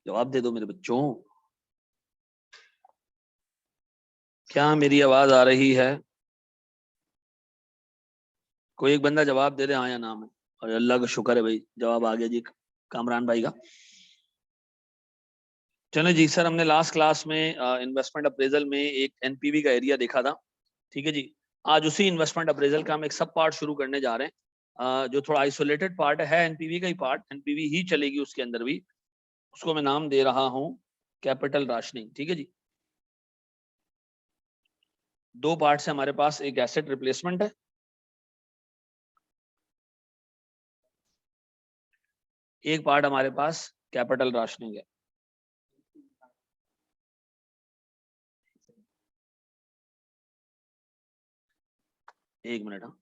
जवाब दे दो मेरे बच्चों। क्या मेरी आवाज आ रही है? कोई एक बंदा जवाब दे दे हाँ या ना में। और अल्लाह का शुक्र है भाई, जवाब आ गया जी कामरान भाई का। चलो जी सर, हमने लास्ट क्लास में इन्वेस्टमेंट अप्रेजल में एक एनपीवी का एरिया देखा था। ठीक है जी। आज उसी इन्वेस्टमेंट अप्रेजल का हम एक सब पार्ट शुरू करने जा रहे हैं, जो थोड़ा आइसोलेटेड पार्ट है एनपीवी का ही पार्ट, एनपीवी ही चलेगी उसके अंदर भी। उसको मैं नाम दे रहा हूं कैपिटल राशनिंग। ठीक है जी। दो पार्ट है हमारे पास, एक एसेट रिप्लेसमेंट है, एक पार्ट हमारे पास कैपिटल राशनिंग है। एक मिनट। हाँ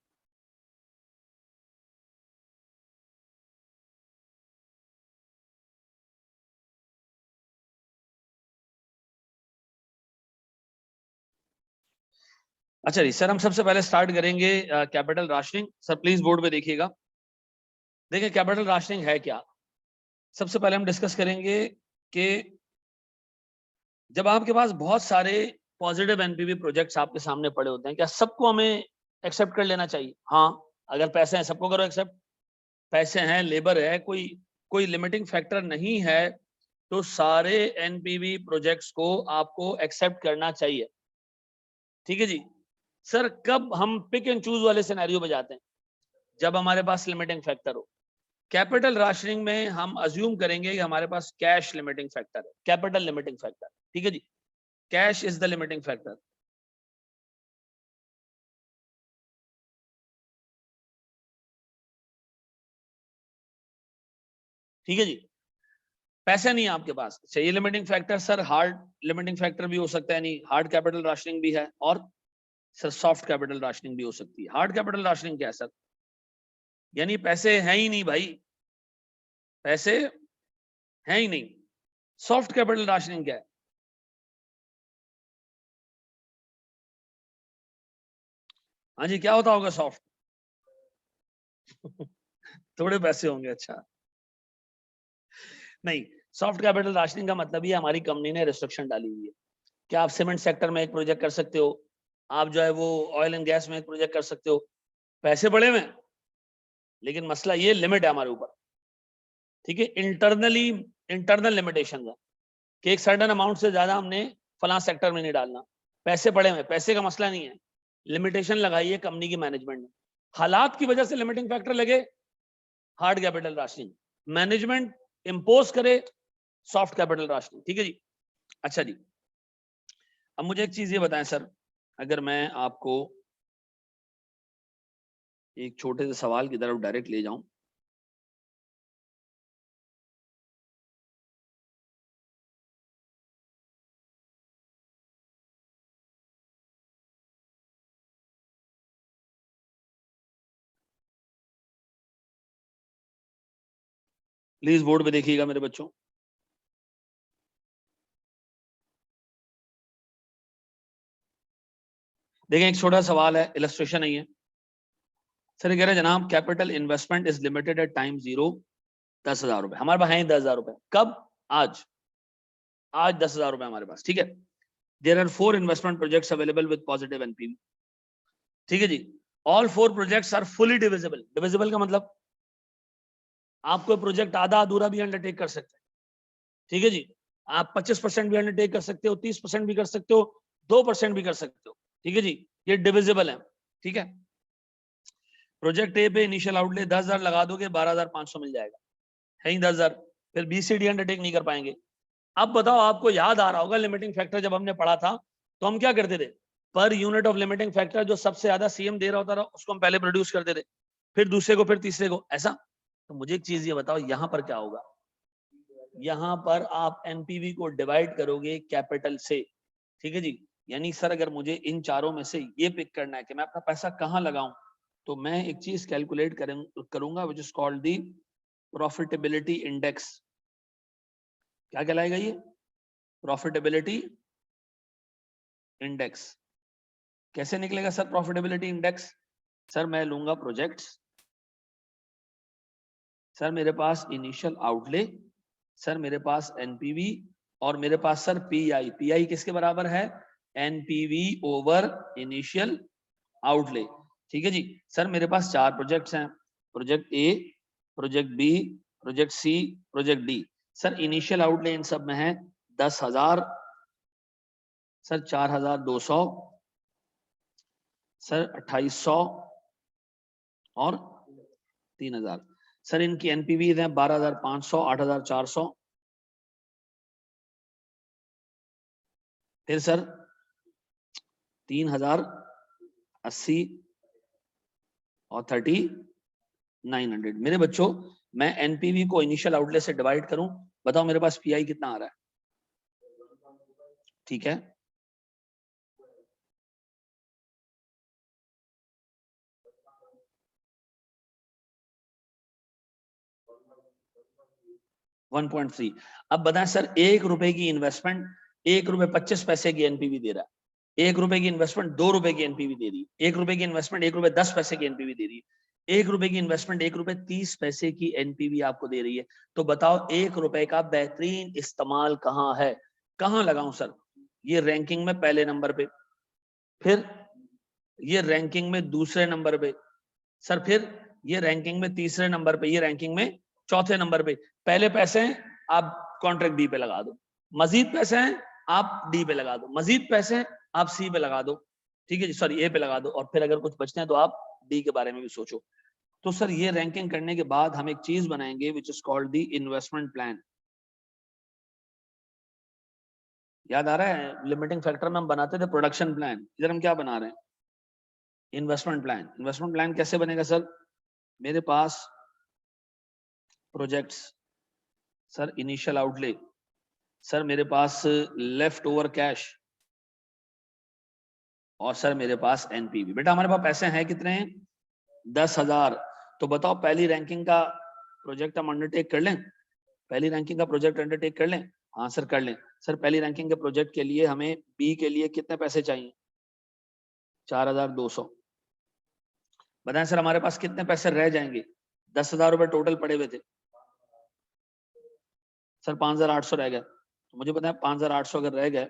अच्छा जी सर, हम सबसे पहले स्टार्ट करेंगे capital rationing. Sir please board पे देखिएगा। देखिए कैपिटल राशनिंग है क्या। सबसे पहले हम डिस्कस करेंगे कि जब आपके पास बहुत सारे पॉजिटिव एनपीवी प्रोजेक्ट्स आपके सामने पड़े होते हैं, क्या सबको हमें एक्सेप्ट कर लेना चाहिए? हाँ, अगर पैसे हैं सबको करो एक्सेप्ट। पैसे हैं, लेबर है, कोई कोई लिमिटिंग फैक्टर नहीं है, तो सारे एनपीवी प्रोजेक्ट्स को आपको एक्सेप्ट करना चाहिए। ठीक है जी। सर कब हम पिक एंड चूज वाले सिनेरियो पे जाते हैं? जब हमारे पास लिमिटिंग फैक्टर हो। कैपिटल राशनिंग में हम अज्यूम करेंगे कि हमारे पास कैश लिमिटिंग फैक्टर है, कैपिटल लिमिटिंग फैक्टर। ठीक है जी। Cash is the limiting factor. ठीक है जी। पैसे नहीं है आपके पास, चाहिए limiting factor. Sir hard limiting factor भी हो सकता है, नहीं हार्ड कैपिटल राशनिंग भी है, और सर सॉफ्ट कैपिटल राशनिंग भी हो सकती है। हार्ड कैपिटल राशनिंग क्या है सर? यानी पैसे हैं ही नहीं भाई, पैसे हैं ही नहीं। सॉफ्ट कैपिटल राशनिंग क्या है? हाँ जी, क्या होता होगा सॉफ्ट? थोड़े पैसे होंगे, अच्छा। नहीं, सॉफ्ट कैपिटल राशनिंग का मतलब ही हमारी कंपनी ने रिस्ट्रिक्शन डाली हुई है कि आप सीमेंट सेक्टर में एक प्रोजेक्ट कर सकते हो, आप जो है वो ऑयल एंड गैस में एक प्रोजेक्ट कर सकते हो, पैसे बड़े में। लेकिन मसला ये लिमिट है हमारे ऊपर। ठीक है, इंटरनली इंटरनल लिमिटेशन है कि एक सर्टेन अमाउंट से ज्यादा हमने फलां सेक्टर में नहीं डालना। पैसे पड़े में, पैसे का मसला नहीं है, लिमिटेशन लगाई है कंपनी की मैनेजमेंट ने, हालात की वजह से लिमिटिंग फैक्टर लगे, hard capital rationing. Management impose करे, सॉफ्ट कैपिटल राशनिंग। ठीक है जी। अच्छा जी, अब मुझे एक चीज ये बताएं सर, अगर मैं आपको एक छोटे से सवाल की तरफ डायरेक्ट ले जाऊं। प्लीज बोर्ड पे देखिएगा मेरे बच्चों। देखें, एक छोटा सवाल है, इलस्ट्रेशन नहीं है। सर ये कह रहे हैं जनाब, capital investment is limited at time zero. 10,000 रुपए हमारे पास है, 10,000 रुपए कब? आज। आज 10,000 रुपए हमारे पास। ठीक है। There are 4 investment projects available with positive NPV. ठीक है जी। All 4 projects are fully divisible. Divisible का मतलब आप कोई प्रोजेक्ट आधा अधूरा भी अंडरटेक कर सकते हैं। ठीक है जी। आप 25% भी अंडरटेक कर सकते हो, 30% भी कर सकते हो, 2% भी कर सकते हो। ठीक है जी। ये डिविजिबल है। ठीक है। प्रोजेक्ट ए पे इनिशियल आउटले 10,000 लगा दोगे, 12,500 मिल जाएगा, है ही 10,000। फिर बीसीडी अंडरटेक नहीं कर पाएंगे। अब बताओ, आपको याद आ रहा होगा लिमिटिंग फैक्टर जब हमने पढ़ा था तो हम क्या करते थे? Per unit of limiting factor जो सबसे ज्यादा सीएम दे रहा होता था उसको हम पहले प्रोड्यूस करते थे, फिर दूसरे को, फिर तीसरे को, ऐसा। तो मुझे एक चीज ये बताओ, यहां पर क्या होगा? यहां पर आप एनपीवी को डिवाइड करोगे कैपिटल से। ठीक है जी। यानी सर अगर मुझे इन चारों में से ये पिक करना है कि मैं अपना पैसा कहां लगाऊं, तो मैं एक चीज कैलकुलेट करूंगा which is called the profitability index. क्या कहलाएगा ये? Profitability index. कैसे निकलेगा सर प्रॉफिटेबिलिटी इंडेक्स? सर मैं लूंगा प्रोजेक्ट्स, सर मेरे पास इनिशियल आउटले सर मेरे पास एनपीवी और मेरे पास सर पीआई। पीआई किसके बराबर है? NPV over initial outlay. ठीक है जी। सर मेरे पास 4 प्रोजेक्ट्स हैं, project A, project B, project C, project D. Sir initial outlay इन सब में है 10,000, सर 4,200, सर 2,800 और 3,000। सर इनकी एनपीवी है 12,500, 8,400, फिर सर 3,080 और 3,900। मेरे बच्चों मैं एनपीवी को इनिशियल आउटले से डिवाइड करूं, बताओ मेरे पास पीआई कितना आ रहा है? ठीक है, वन 1.3। अब बताएं सर, 1 रुपए की इन्वेस्टमेंट 1 रुपए 25 पैसे की एनपीवी दे रहा है, 1 रुपए की इन्वेस्टमेंट 2 रुपए की एनपीवी दे रही है, 1 रुपए की इन्वेस्टमेंट 1 रुपए 10 पैसे की एनपीवी दे रही है, 1 रुपए की इन्वेस्टमेंट 1 रुपए 30 पैसे की एनपीवी आपको दे रही है। तो बताओ 1 रुपए का बेहतरीन इस्तेमाल कहाँ है? कहाँ लगाऊं सर? ये रैंकिंग में पहले नंबर पे, फिर ये रैंकिंग में दूसरे नंबर पे, सर फिर ये रैंकिंग में तीसरे नंबर पे, ये रैंकिंग में चौथे नंबर पे। पहले पैसे हैं आप कॉन्ट्रैक्ट बी पे लगा दो, मजीद पैसे हैं आप डी पे लगा दो, मजीद पैसे हैं आप सी पे लगा दो, ठीक है जी, सॉरी ए पे लगा दो, और फिर अगर कुछ बचते हैं तो आप डी के बारे में भी सोचो। तो सर ये रैंकिंग करने के बाद हम एक चीज बनाएंगे which is called the investment plan. याद आ रहा है लिमिटिंग फैक्टर में हम बनाते थे प्रोडक्शन प्लान, इधर हम क्या बना रहे हैं? Investment plan. इन्वेस्टमेंट प्लान कैसे बनेगा सर? मेरे पास projects, sir initial outlay, sir मेरे पास लेफ्ट ओवर कैश, और सर मेरे पास एनपीवी। बेटा हमारे पास पैसे हैं कितने हैं? 10,000। तो बताओ पहली रैंकिंग का प्रोजेक्ट हम अंडरटेक कर लें? पहली रैंकिंग का प्रोजेक्ट अंडरटेक कर लें? हाँ सर कर लें। सर पहली रैंकिंग के प्रोजेक्ट के लिए हमें बी के लिए कितने पैसे चाहिए? 4,200। बताएं सर हमारे पास कितने पैसे रह जाएंगे? 10,000 रुपए टोटल पड़े हुए थे, सर 5,800 रह गए। तो मुझे बताएं 5,800 अगर रह गए,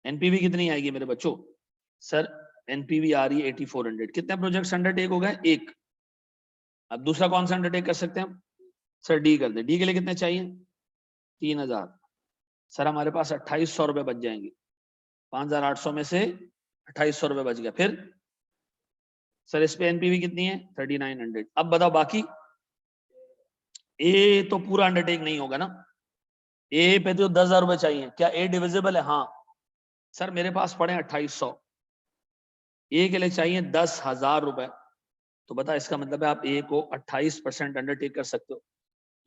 एनपीवी कितनी आएगी मेरे बच्चों? सर एनपीवी आ रही है 8,400। कितने प्रोजेक्ट्स अंडरटेक हो गए? एक। अब दूसरा कौन सा अंडरटेक कर सकते हैं हम? सर डी कर दे। डी के लिए कितने चाहिए? 3,000। सर हमारे पास 2,800 रुपए बच जाएंगे, 5,800 में से 2,800 रुपए बच गया। फिर सर इस पे एनपीवी कितनी है? 3,900। अब बताओ बाकी ए तो पूरा अंडरटेक नहीं होगा ना, ए पे तो 10,000 रुपए चाहिए। क्या ए डिविजिबल है? हाँ सर मेरे पास पड़े 2,800, ए के लिए चाहिए 10,000 रुपए। तो बता इसका मतलब है आप ए को 28% अंडरटेक कर सकते हो,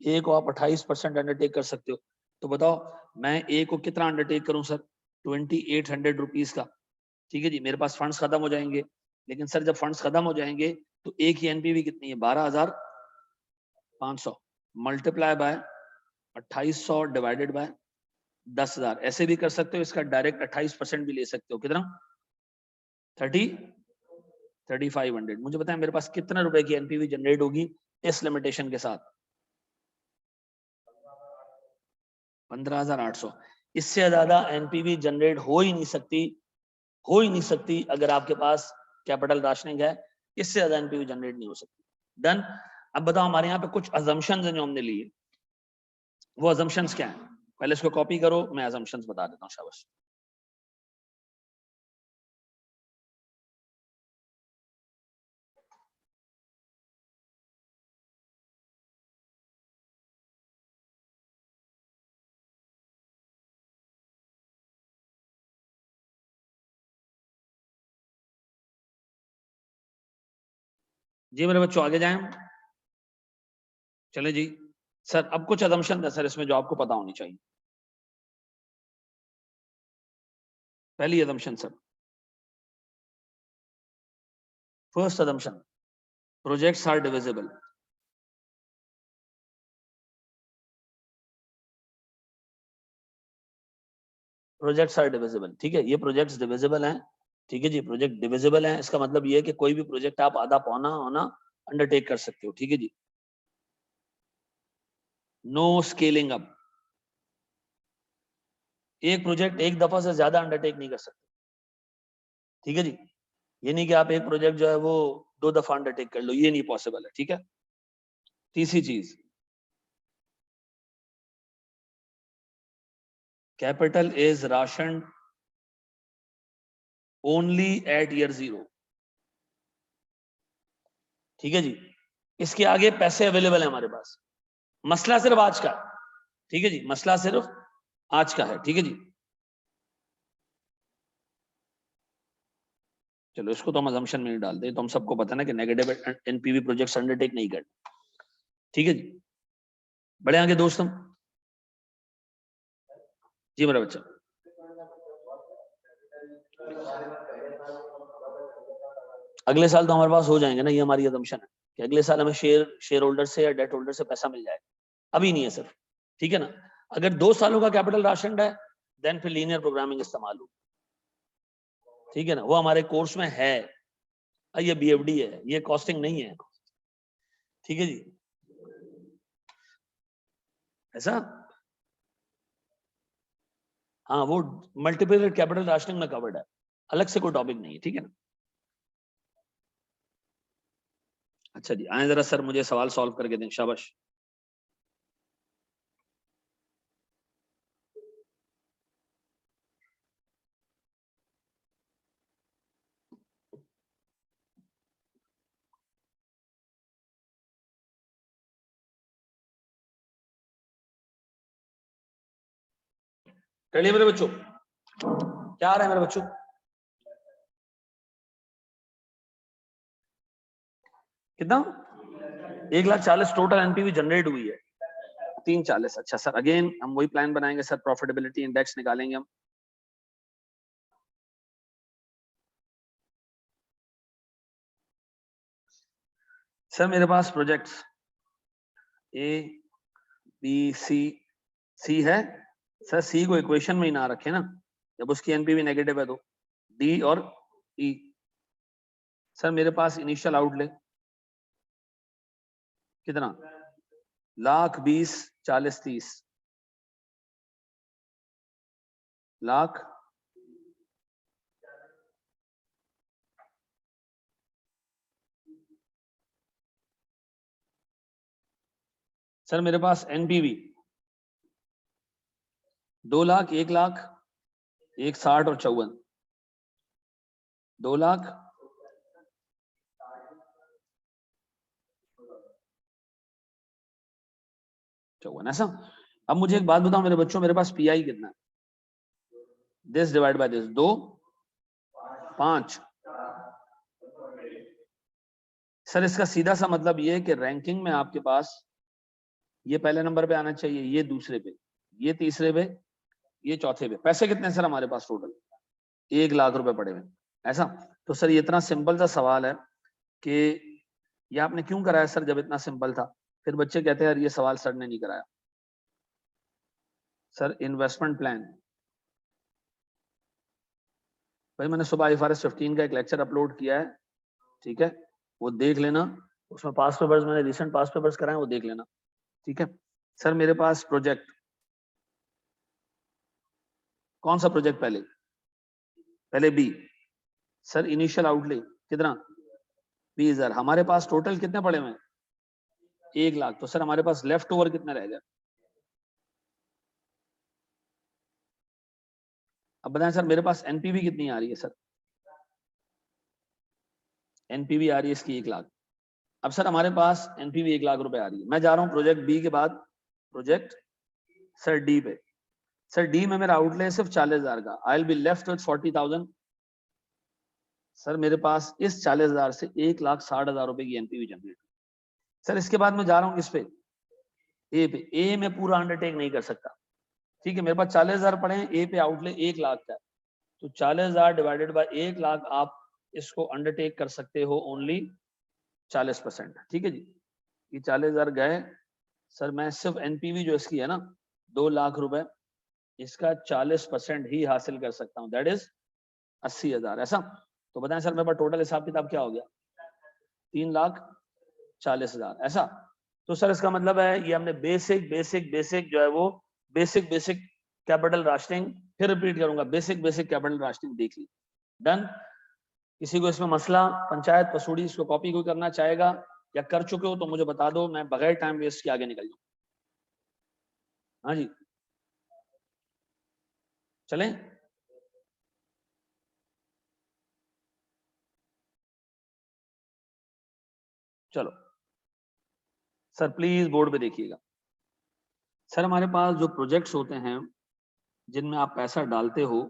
ए को आप 28% अंडरटेक कर सकते हो। तो बताओ मैं ए को कितना अंडरटेक करूं सर? 2,800 रुपीज का। ठीक है जी, मेरे पास फंड्स खत्म हो जाएंगे, लेकिन सर जब फंड्स खत्म हो जाएंगे तो ए की एनपीवी कितनी है? 12,500 मल्टीप्लाई बाय 2,800 डिवाइडेड बाय 10,000। ऐसे भी कर सकते हो, इसका डायरेक्ट 28% भी ले सकते हो। कितना? 3,500। मुझे बताएं मेरे पास कितने रुपए की एनपीवी जनरेट होगी इस लिमिटेशन के साथ? 15,800। इससे ज्यादा एनपीवी जनरेट हो ही नहीं सकती, हो ही नहीं सकती अगर आपके पास कैपिटल राशनिंग है। इससे ज्यादा एनपीवी जनरेट नहीं हो सकती। डन। अब बताओ हमारे यहाँ पे कुछ अजम्पशंस हैं जो हमने लिए, वो अजम्पशंस क्या है? पहले इसको कॉपी करो, मैं अजम्पशंस बता देता हूँ। शाबाश। जी मेरे बच्चों आगे जाएं, चले जी। सर अब कुछ अजम्पशन है सर इसमें जो आपको पता होनी चाहिए। पहली assumption sir, first assumption, projects are divisible. Projects are divisible, ठीक है, ये प्रोजेक्ट्स डिविजिबल हैं। ठीक है जी, प्रोजेक्ट डिविजिबल हैं, इसका मतलब ये है कि कोई भी प्रोजेक्ट आप आधा पौना होना अंडरटेक कर सकते हो। ठीक है जी। No scaling up. एक प्रोजेक्ट एक दफा से ज्यादा अंडरटेक नहीं कर सकते, ठीक है जी। ये नहीं कि आप एक प्रोजेक्ट जो है वो 2 दफा अंडरटेक कर लो, ये नहीं पॉसिबल है, ठीक है। तीसरी चीज, capital is ration only at year 0, ठीक है जी। इसके आगे पैसे अवेलेबल है हमारे पास, मसला सिर्फ आज का, ठीक है जी, मसला सिर्फ आज का है, ठीक है जी। चलो इसको तो हम अजम्पशन में नहीं डालते, तो हम सबको पता ना कि नेगेटिव एनपीवी प्रोजेक्ट्स अंडरटेक नहीं करते, ठीक है जी। बड़े आगे दोस्तों, जी मेरा बच्चा। अगले साल तो हमारे पास हो जाएंगे ना, ये हमारी अजम्पशन है कि अगले साल हमें शेयर होल्डर से या डेट होल्डर से पैसा मिल जाएगा, अभी नहीं है सिर्फ, ठीक है ना। अगर 2 सालों का कैपिटल राशन है देन फिर लीनियर प्रोग्रामिंग इस्तेमाल हो, ठीक है ना, वो हमारे कोर्स में है। ये बीएफडी है, ये कॉस्टिंग नहीं है, ठीक है जी। ऐसा, हाँ वो मल्टीपल कैपिटल राशनिंग में कवर्ड है, अलग से कोई टॉपिक नहीं है, ठीक है ना। अच्छा जी, आए जरा सर मुझे सवाल सॉल्व करके दें, शाबाश। चलिए मेरे बच्चों, क्या आ रहा है मेरे बच्चों? कितना? 1,40,000 टोटल एनपीवी जनरेट हुई है, 340। अच्छा सर, अगेन हम वही प्लान बनाएंगे सर, प्रॉफिटेबिलिटी इंडेक्स निकालेंगे हम। सर मेरे पास प्रोजेक्ट्स ए बी सी है सर, सी को इक्वेशन में ही ना रखे ना, जब उसकी एनपीवी नेगेटिव है तो डी और ई। सर मेरे पास इनिशियल आउटले कितना? 1,20,000, 40, 30 लाख। सर मेरे पास एनपीवी 2 लाख, 1 लाख, 1,60 और 54, 2 लाख, चौवन, ऐसा। अब मुझे एक बात बताओ मेरे बच्चों, मेरे पास पीआई कितना है? This divide by this, 2, 5। Sir इसका सीधा सा मतलब ये है कि रैंकिंग में आपके पास ये पहले नंबर पे आना चाहिए, ये दूसरे पे, ये तीसरे पे, ये चौथे पे। पैसे कितने हैं सर हमारे पास टोटल? 1 लाख रुपए पड़े हुए, ऐसा। तो सर ये इतना सिंपल सा सवाल है कि ये आपने क्यों कराया सर, जब इतना सिंपल था? फिर बच्चे कहते हैं यार ये सवाल सर ने नहीं कराया। सर इन्वेस्टमेंट प्लान, भाई मैंने सुबह IFRS 15 का एक लेक्चर अपलोड किया है, ठीक है, वो देख लेना। उसमें पास पेपर्स, मैंने रिसेंट पास पेपर्स कराए, वो देख लेना, ठीक है। सर मेरे पास प्रोजेक्ट, कौन सा प्रोजेक्ट? पहले बी। सर इनिशियल आउटले कितना? 20,000। हमारे पास टोटल कितने पड़े हुए? 1 लाख। तो सर हमारे पास लेफ्ट ओवर कितना रह गया? अब बताएं सर, मेरे पास एनपीवी कितनी आ रही है सर? एनपीवी आ रही है इसकी 1 लाख। अब सर हमारे पास एनपीवी 1 लाख रुपए आ रही है, मैं जा रहा हूं प्रोजेक्ट बी के बाद प्रोजेक्ट सर डी पे। सर डी में मेरा आउटले सिर्फ 40,000 का, I will be left with 40,000। Sir मेरे पास इस 40,000 से 1,60,000 रुपए की एनपीवी जनरेट। सर इसके बाद मैं जा रहा हूँ किस पे? ए पे। ए में पूरा अंडरटेक नहीं कर सकता, ठीक है। मेरे पास 40,000 पड़े हैं, ए पे आउटले 1 लाख का है, तो 40,000 डिवाइडेड बाय 1 लाख, आप इसको अंडरटेक कर सकते हो ओनली 40%, ठीक है जी। ये 40,000 गए। सर मैं सिर्फ एनपीवी जो इसकी है ना 2 लाख रुपए, इसका 40% ही हासिल कर सकता हूँ, दैट इज 80,000, ऐसा। तो बताएं सर मेरे पास टोटल हिसाब किताब क्या हो गया? 3,40,000, ऐसा। तो सर इसका मतलब है ये हमने बेसिक जो है वो बेसिक कैपिटल राशनिंग, फिर रिपीट करूंगा, बेसिक कैपिटल राशनिंग देख ली। डन। किसी को इसमें मसला, पंचायत पसूड़ी, इसको कॉपी कोई करना चाहेगा या कर चुके हो तो मुझे बता दो, मैं बगैर टाइम वेस्ट के आगे निकल जाऊं। हाँ जी, चलें। चलो सर प्लीज बोर्ड पे देखिएगा। सर हमारे पास जो प्रोजेक्ट्स होते हैं जिनमें आप पैसा डालते हो,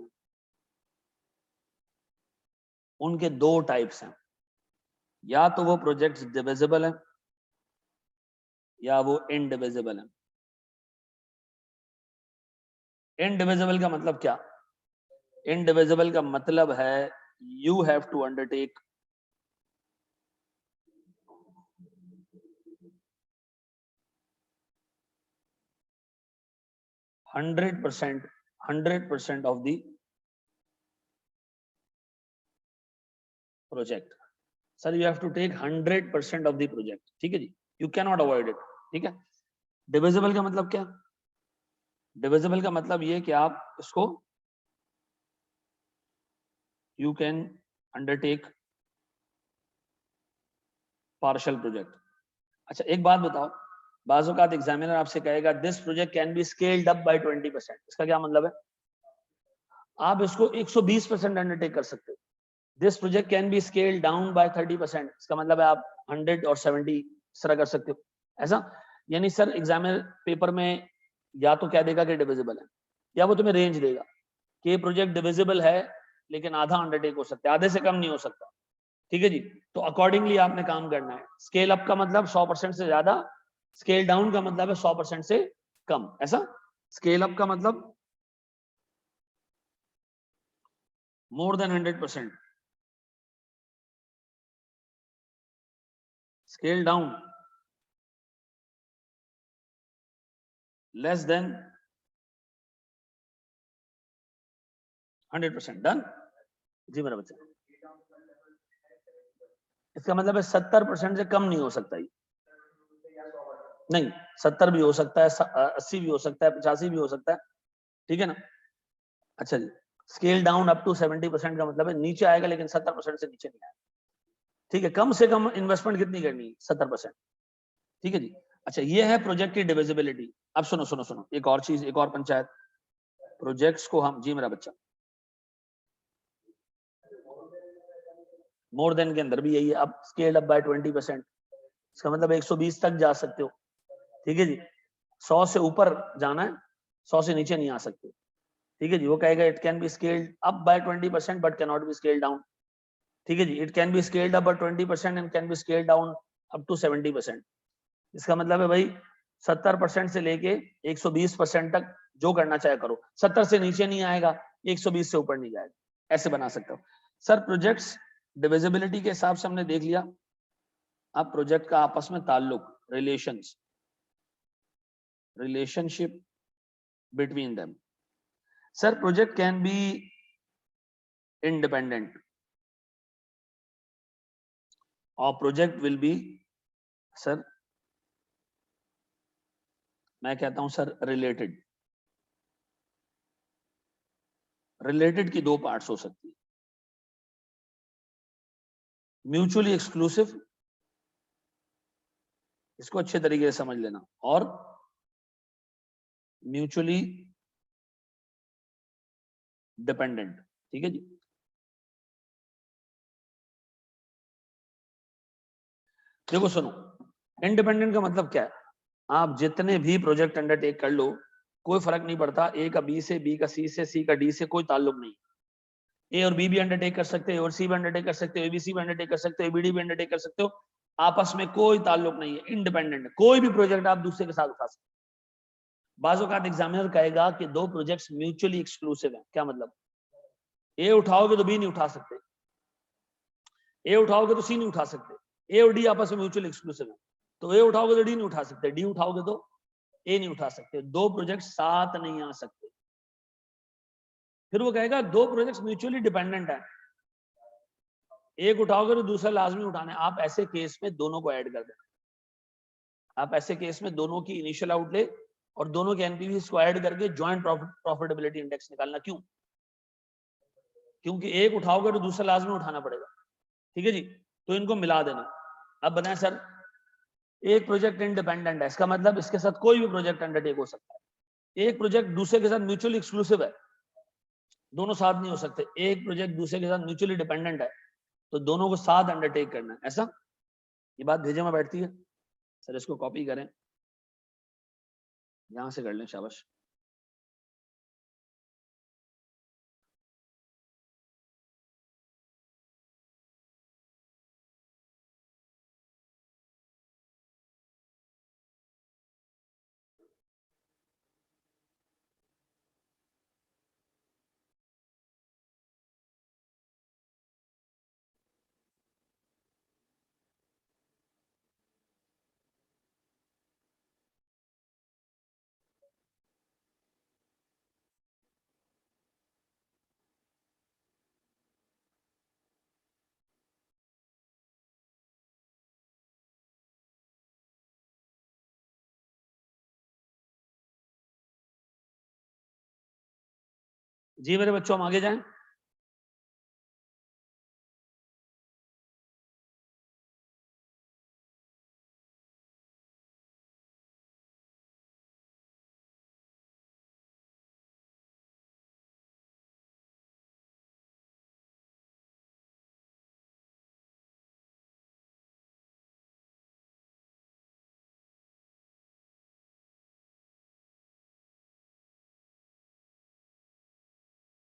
उनके दो टाइप्स हैं। या तो वो प्रोजेक्ट्स डिविजिबल है या वो इनडिविजिबल है। इनडिविजिबल का मतलब क्या? इनडिविजिबल का मतलब है you have to undertake 100% of the project. Sir, you have to take 100% of the project. ठीक है जी, you cannot avoid it. ठीक है। डिविजिबल का मतलब क्या? डिविजिबल का मतलब ये कि आप इसको you can undertake partial project. अच्छा एक बात बताओ, बाज़ औक़ात एग्जामिनर आपसे कहेगा this project can be scaled up by 20%। इसका क्या मतलब है? आप इसको 120% अंडरटेक कर सकते हो। This project can be scaled down by 30%। इसका मतलब है आप 100 और 70 इस तरह कर सकते हो। ऐसा यानी सर एग्जामिनर पेपर में या तो क्या देगा कि डिविजिबल है, या वो तुम्हें रेंज देगा कि ये प्रोजेक्ट डिविजिबल है लेकिन आधा अंडरटेक हो सकता है, आधे से कम नहीं हो सकता। ठीक है जी, तो अकॉर्डिंगली आपने काम करना है। स्केल अप का मतलब 100% से ज्यादा, स्केल डाउन का मतलब है 100% से कम। ऐसा स्केल अप का मतलब more than 100%, scale down less than 100%। Done जी मेरा बच्चा। इसका मतलब है 70% से कम नहीं हो सकता। ये नहीं, 70 भी हो सकता है, 80 भी हो सकता है, 85 भी हो सकता है। ठीक है ना। अच्छा जी, स्केल डाउन अप टू 70% का मतलब है नीचे आएगा लेकिन 70% से नीचे नहीं आएगा। ठीक है, कम से कम इन्वेस्टमेंट कितनी करनी है? 70%। ठीक है जी। अच्छा ये है प्रोजेक्ट की डिविजिबिलिटी। अब सुनो सुनो सुनो, एक और चीज, एक और पंचायत। प्रोजेक्ट्स को हम, जी मेरा बच्चा, मोर देन के अंदर भी यही है। अब स्केल अप बाय 20%, इसका मतलब 120 तक जा सकते हो। ठीक है जी, 100 से ऊपर जाना है, 100 से नीचे नहीं आ सकते। ठीक है जी, वो कहेगा it can be scaled up by 20% but can not be scaled down. ठीक है जी, it can be scaled up by 20% and can be scaled down up to 70%। इसका मतलब है भाई 70% से लेके 120% तक जो करना चाहे करो, 70 से नीचे नहीं आएगा, 120 से ऊपर नहीं जाएगा। ऐसे बना सकते हो सर। प्रोजेक्ट्स डिविजिबिलिटी के हिसाब से हमने देख लिया। अब प्रोजेक्ट का आपस में ताल्लुक, relationship between them. Sir project can be independent और प्रोजेक्ट विल बी, सर मैं कहता हूं सर रिलेटेड। रिलेटेड की दो पार्ट्स हो सकती है, म्यूचुअली एक्सक्लूसिव, इसको अच्छे तरीके से समझ लेना, और म्यूचुअली डिपेंडेंट। ठीक है जी। देखो सुनो, इंडिपेंडेंट का मतलब क्या है? आप जितने भी प्रोजेक्ट अंडरटेक कर लो, कोई फर्क नहीं पड़ता, ए का बी से, बी का सी से, सी का डी से, कोई ताल्लुक नहीं। ए और बी भी अंडरटेक कर सकते हो, और सी भी अंडरटेक कर सकते हो, एबीसी भी अंडरटेक कर सकते हो, एबीडी भी अंडरटेक कर सकते हो। आपस में कोई ताल्लुक नहीं है, इंडिपेंडेंट है। कोई भी प्रोजेक्ट आप दूसरे के साथ उठा सकते हो। बाज़ औक़ात एग्जामिनर कहेगा कि दो प्रोजेक्ट्स म्यूचुअली एक्सक्लूसिव हैं। क्या मतलब? ए उठाओगे तो बी नहीं उठा सकते, ए उठाओगे तो सी नहीं उठा सकते। ए और डी आपस में म्यूचुअल एक्सक्लूसिव है, तो ए उठाओगे तो डी नहीं उठा सकते, डी उठाओगे तो ए नहीं उठा सकते। दो प्रोजेक्ट साथ नहीं आ सकते। फिर वो कहेगा दो प्रोजेक्ट्स म्यूचुअली डिपेंडेंट है, एक उठाओगे तो दूसरा लाजमी उठाना है। आप ऐसे केस में दोनों को ऐड कर देना। आप ऐसे केस में दोनों की इनिशियल आउटले और दोनों के एनपीवी को ऐड करके ज्वाइंट प्रॉफिटेबिलिटी इंडेक्स निकालना। क्यों? क्योंकि एक उठाओगे तो दूसरा लाजमी उठाना पड़ेगा। ठीक है जी, तो इनको मिला देना। अब बताएं सर, एक प्रोजेक्ट इंडिपेंडेंट है, इसका मतलब इसके साथ कोई भी प्रोजेक्ट अंडरटेक हो सकता है। एक प्रोजेक्ट दूसरे के साथ म्यूचुअली एक्सक्लूसिव है, दोनों साथ नहीं हो सकते। एक प्रोजेक्ट दूसरे के साथ म्यूचुअली डिपेंडेंट है, तो दोनों को साथ अंडरटेक करना है। ऐसा ये बात भेजे में बैठती है सर, इसको कॉपी करें, यहां से कर लें, शाबाश। जी मेरे बच्चों, हम आगे जाएं।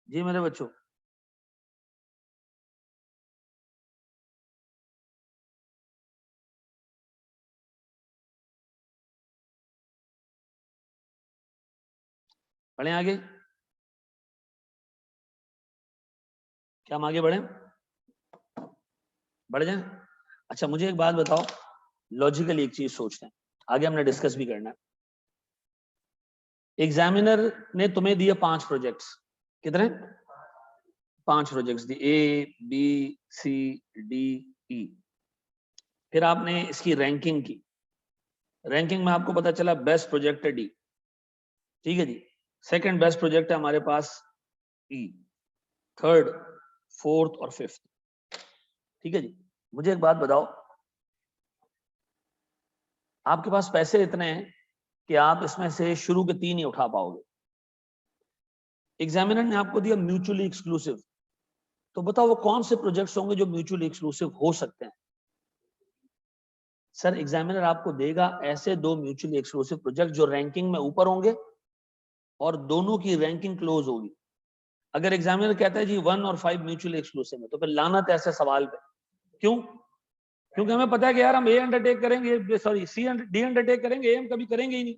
जी मेरे बच्चों, बढ़े आगे। क्या हम आगे बढ़े? बढ़ जाए। अच्छा मुझे एक बात बताओ, लॉजिकली एक चीज सोचते हैं, आगे हमने डिस्कस भी करना है। एग्जामिनर ने तुम्हें दिए 5 प्रोजेक्ट्स। कितने? 5 प्रोजेक्ट्स दिए, A B C D E. फिर आपने इसकी रैंकिंग की। रैंकिंग में आपको पता चला बेस्ट प्रोजेक्ट है डी। ठीक है जी। सेकंड बेस्ट प्रोजेक्ट है हमारे पास ई। थर्ड, फोर्थ और फिफ्थ। ठीक है जी। मुझे एक बात बताओ, आपके पास पैसे इतने हैं कि आप इसमें से शुरू के 3 ही उठा पाओगे। एग्जामिनर ने आपको दिया म्यूचुअली एक्सक्लूसिव, तो बताओ वो कौन से प्रोजेक्ट्स होंगे जो म्यूचुअली एक्सक्लूसिव हो सकते हैं? सर एग्जामिनर आपको देगा ऐसे 2 म्यूचुअली एक्सक्लूसिव प्रोजेक्ट जो रैंकिंग में ऊपर होंगे और दोनों की रैंकिंग क्लोज होगी। अगर एग्जामिनर कहता है जी 1 और 5 म्यूचुअली एक्सक्लूसिव है, तो फिर लानत है ऐसे सवाल पे। क्यों? क्योंकि हमें पता है कि यार हम ए अंडरटेक करेंगे, सॉरी सी डी अंडरटेक करेंगे, ए हम कभी करेंगे ही नहीं।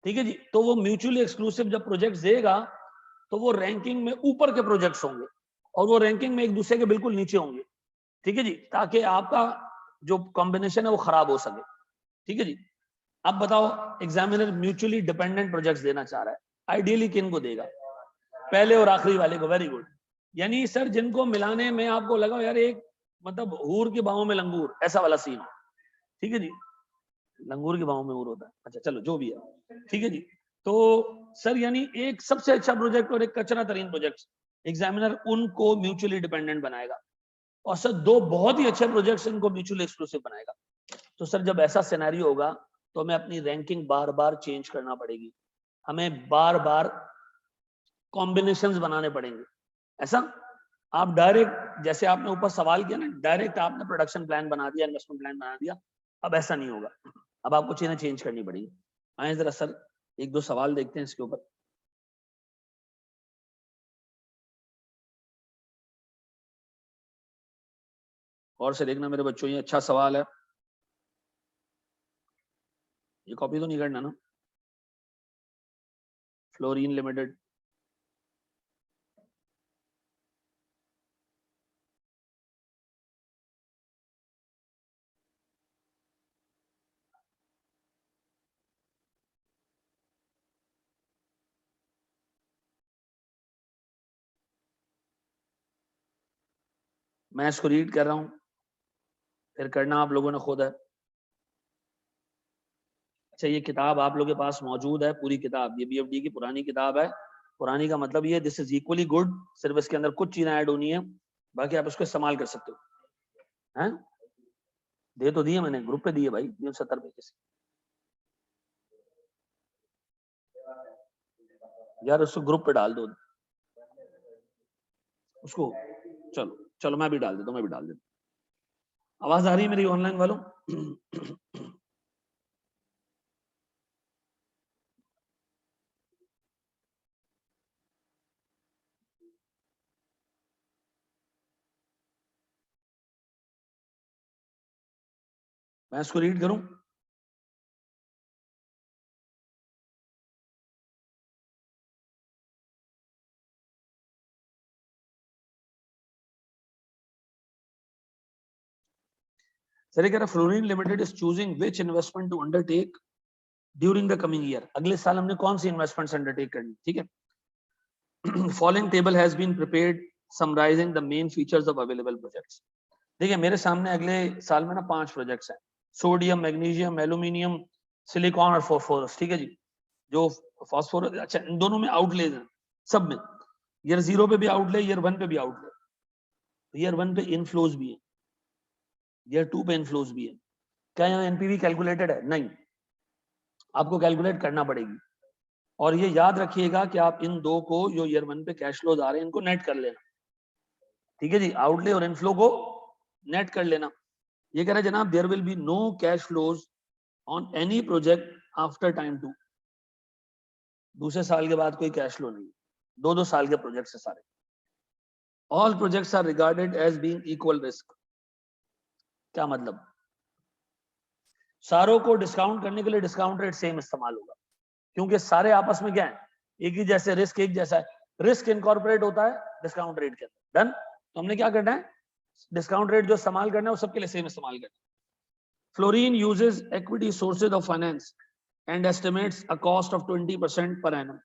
ठीक है जी। तो वो म्यूचुअली एक्सक्लूसिव जब प्रोजेक्ट देगा तो वो रैंकिंग में ऊपर के प्रोजेक्ट्स होंगे और वो रैंकिंग में एक दूसरे के बिल्कुल नीचे होंगे। ठीक है जी, ताकि आपका जो कॉम्बिनेशन है वो खराब हो सके। ठीक है जी। अब बताओ, एग्जामिनर म्यूचुअली डिपेंडेंट प्रोजेक्ट्स देना चाह रहा है, आइडियली किन को देगा? पहले और आखिरी वाले को। Very good. यानी सर जिनको मिलाने में आपको लगा यार एक मतलब हूर के बाहों में लंगूर, ऐसा वाला सीन हो। ठीक है जी। लंगूर के बाहों में हूर होता है, अच्छा चलो जो भी है। ठीक है जी। तो सर यानी एक सबसे अच्छा प्रोजेक्ट और एक कचरा तरीन प्रोजेक्ट, एग्जामिनर उनको म्यूचुअली डिपेंडेंट बनाएगा। और सर 2 बहुत ही अच्छे प्रोजेक्ट्स इनको म्यूचुअली एक्सक्लूसिव बनाएगा। तो सर जब ऐसा सिनेरियो होगा तो हमें अपनी रैंकिंग बार बार चेंज करना पड़ेगी, हमें बार बार कॉम्बिनेशंस बनाने पड़ेंगे। ऐसा आप डायरेक्ट, जैसे आपने ऊपर सवाल किया ना, डायरेक्ट आपने प्रोडक्शन प्लान बना दिया, इन्वेस्टमेंट प्लान बना दिया, अब ऐसा नहीं होगा। अब आपको चीजें चेंज करनी पड़ेगी। आए जरा सर एक दो सवाल देखते हैं इसके ऊपर। और से देखना मेरे बच्चों, ये अच्छा सवाल है, ये कॉपी तो नहीं करना ना? फ्लोरीन लिमिटेड, मैं इसको रीड कर रहा हूं, फिर करना आप लोगों ने खुद है। अच्छा, ये किताब आप लोगों के पास मौजूद है, पूरी किताब, ये BFD की पुरानी किताब है। पुरानी का मतलब ये दिस इज इक्वली गुड, सिर्फ इसके अंदर कुछ चीजें ऐड होनी है, बाकी आप उसको इस्तेमाल कर सकते हो। हैं दे तो दिए मैंने, ग्रुप पे दिए भाई, 70 पेज से। यार उसको ग्रुप पे डाल दो उसको। चलो चलो, मैं भी डाल देता हूँ, मैं भी डाल देता हूँ। आवाज आ रही है मेरी ऑनलाइन वालों? मैं इसको रीड करूं? सर कह रहा Florin limited is choosing which investment to undertake during the coming year. अगले साल हमने कौन सी इन्वेस्टमेंट्स अंडरटेक करनी, ठीक है। Following table has been prepared summarising the main features of available projects. देखिए मेरे सामने अगले साल में ना 5 प्रोजेक्ट्स हैं, सोडियम, मैग्नीशियम, एल्यूमिनियम, सिलिकॉन और फॉस्फोरस, ठीक है जी। जो फॉस्फोरस, अच्छा इन दोनों में आउटलेज हैं, सब में। ईयर 0 पे भी आउटले, ईयर 1 पे भी आउटले। ईयर 1 पे इनफ्लोज भी है, ईयर 2 पे इनफ्लोज भी है। क्या यहाँ एनपीवी कैलकुलेटेड है? नहीं, आपको कैलकुलेट करना पड़ेगी। और ये याद रखिएगा कि आप इन दो को, जो ईयर 1 पे कैश फ्लोज आ रहे हैं, इनको नेट कर लेना, ठीक है जी। आउटले और इनफ्लो को नेट कर लेना। ये कह रहे हैं जनाब there will be no cash flows on any project after time 2। दूसरे साल के बाद कोई कैश फ्लो नहीं, 2-2 साल के प्रोजेक्ट है सारे। All projects are regarded as being equal risk. क्या मतलब? सारों को डिस्काउंट करने के लिए डिस्काउंट रेट सेम इस्तेमाल होगा, क्योंकि सारे आपस में क्या है, एक ही जैसे, रिस्क एक जैसा है। रिस्क इनकॉर्पोरेट होता है डिस्काउंट रेट के अंदर। डन। तो हमने क्या करना है, डिस्काउंट रेट जो इस्तेमाल करना है वो सबके लिए सेम इस्तेमाल करना है। Fluorine uses equity sources of finance and estimates a cost of 20% per annum.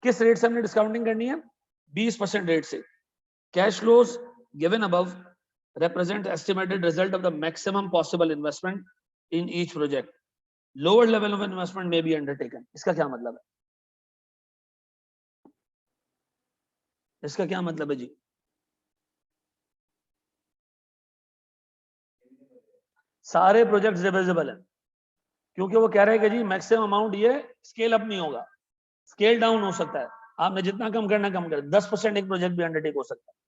किस रेट से हमने डिस्काउंटिंग करनी है? 20% रेट से। Cash flows given above represent estimated result of the maximum possible investment in each project. Lower level of investment may be undertaken. इसका क्या मतलब है? इसका क्या मतलब है जी? सारे प्रोजेक्ट्स डिविजिबल है, क्योंकि वो कह रहे हैं कि जी मैक्सिमम अमाउंट ये स्केल अप नहीं होगा, स्केल डाउन हो सकता है। आपने जितना कम करना कम कर, 10% एक प्रोजेक्ट भी अंडरटेक हो सकता है।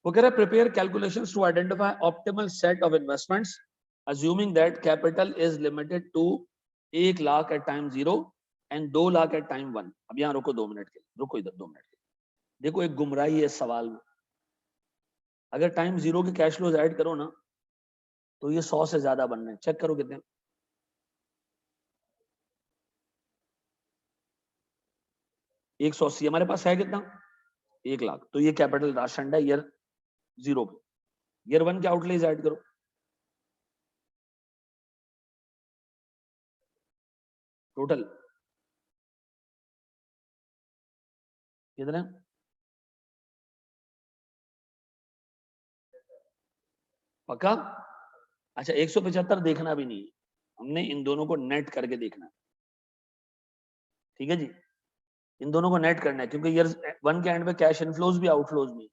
वो कह रहे हैं prepare calculations to identify optimal set of investments assuming that capital is limited to 1 lakh at time 0 and 2 lakh at time 1। अब यहाँ रुको 2 मिनट के लिए, रुको इधर 2 मिनट के लिए। देखो एक गुमराही है इस सवाल में। अगर टाइम 0 के कैश फ्लोज ऐड करो ना, तो ये 100 से ज्यादा बन रहे हैं। चेक करो कितने। 180 हमारे पास है कितना? 1 लाख। तो ये कैपिटल राशन है ईयर 0 पे। ईयर 1 के आउटलेज ऐड करो, टोटल कितने? पक्का? अच्छा 175 देखना भी नहीं है, हमने इन दोनों को नेट करके देखना है, ठीक है जी। इन दोनों को नेट करना है, क्योंकि ईयर 1 के एंड पे कैश इनफ्लोज भी आउटफ्लोज भी,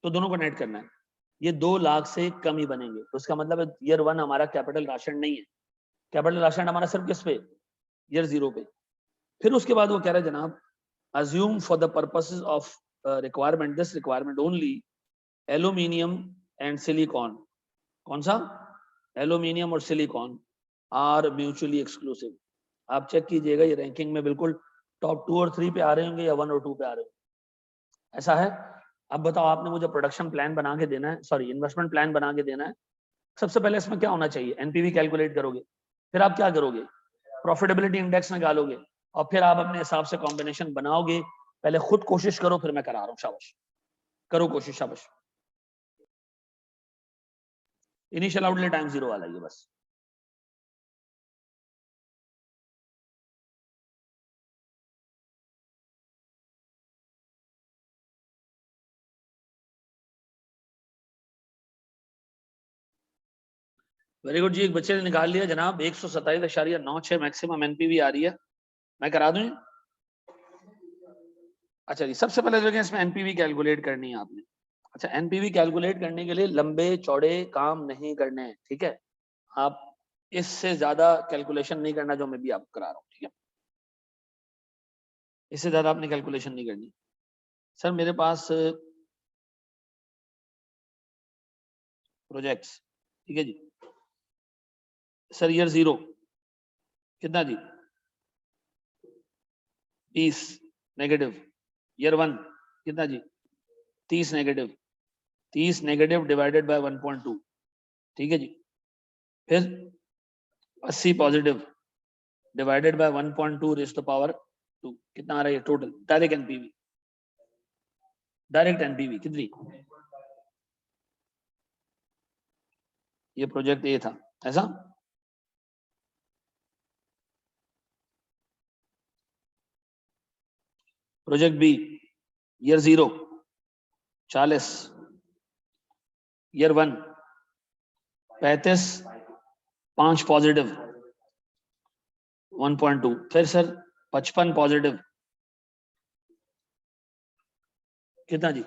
तो दोनों को नेट करना है। ये 2 लाख से कम ही बनेंगे, तो इसका मतलब है ईयर 1 हमारा कैपिटल राशन नहीं है। कैपिटल राशन हमारा सिर्फ किस पे? ईयर 0 पे। फिर उसके बाद वो कह रहा है जनाब assume for the purposes of requirement, this requirement only, aluminium and silicon. कौन सा? एल्यूमिनियम और सिलिकॉन आर म्यूचुअली एक्सक्लूसिव। आप चेक कीजिएगा, ये रैंकिंग में बिल्कुल टॉप 2 और 3 पे आ रहे होंगे या 1 और 2 पे आ रहे होंगे, ऐसा है। अब बताओ, आपने मुझे प्रोडक्शन प्लान बना के देना है, सॉरी इन्वेस्टमेंट प्लान बना के देना है। सबसे पहले इसमें क्या होना चाहिए? एनपीवी कैलकुलेट करोगे, फिर आप क्या करोगे? प्रॉफिटेबिलिटी इंडेक्स निकालोगे, और फिर आप अपने हिसाब से कॉम्बिनेशन बनाओगे। पहले खुद कोशिश करो, फिर मैं करा रहा हूँ, शाबाश करो कोशिश, शाबाश। इनिशियल आउटलेट टाइम 0 वाला ये बस। वेरी गुड जी, एक बच्चे ने निकाल लिया जनाब 127.96 मैक्सिमम एनपीवी आ रही है, मैं करा दूं। अच्छा जी, सबसे पहले देखिए इसमें एनपीवी कैलकुलेट करनी है आपने। अच्छा, एनपीवी कैलकुलेट करने के लिए लंबे चौड़े काम नहीं करने हैं, ठीक है। आप इससे ज्यादा कैलकुलेशन नहीं करना जो मैं भी आपको करा रहा हूँ, ठीक है। इससे ज्यादा आपने कैलकुलेशन नहीं करनी। सर मेरे पास प्रोजेक्ट्स, ठीक है जी। सर ईयर 0 कितना जी, 30 नेगेटिव। ईयर 1 कितना जी, 30 नेगेटिव। 30 नेगेटिव डिवाइडेड बाय 1.2, ठीक है जी। फिर 80 positive divided by 1.2 raise to power 2, कितना आ रहा है total direct NPV. Direct NPV कितनी, ये प्रोजेक्ट ए था ऐसा। Project B year 0 40, year 1 35, 5 positive 1.2, फिर सर 55 पॉजिटिव कितना जी,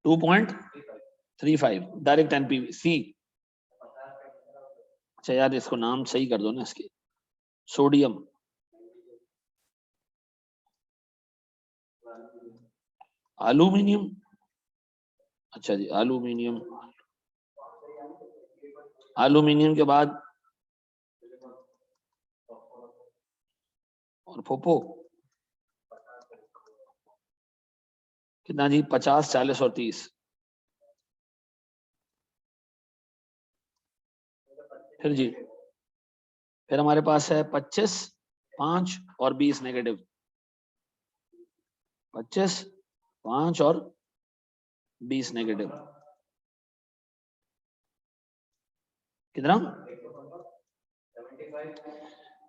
2.35 डायरेक्ट एनपीवी। सी, अच्छा यार इसको नाम सही कर दो ना इसके, सोडियम एल्यूमिनियम। अच्छा जी, एल्यूमिनियम। एल्यूमिनियम के बाद और फोपो कितना जी, 50, 40 और 30। फिर जी, फिर हमारे पास है 25, 5 और 20 नेगेटिव। 25, 5 और 20 नेगेटिव कितना,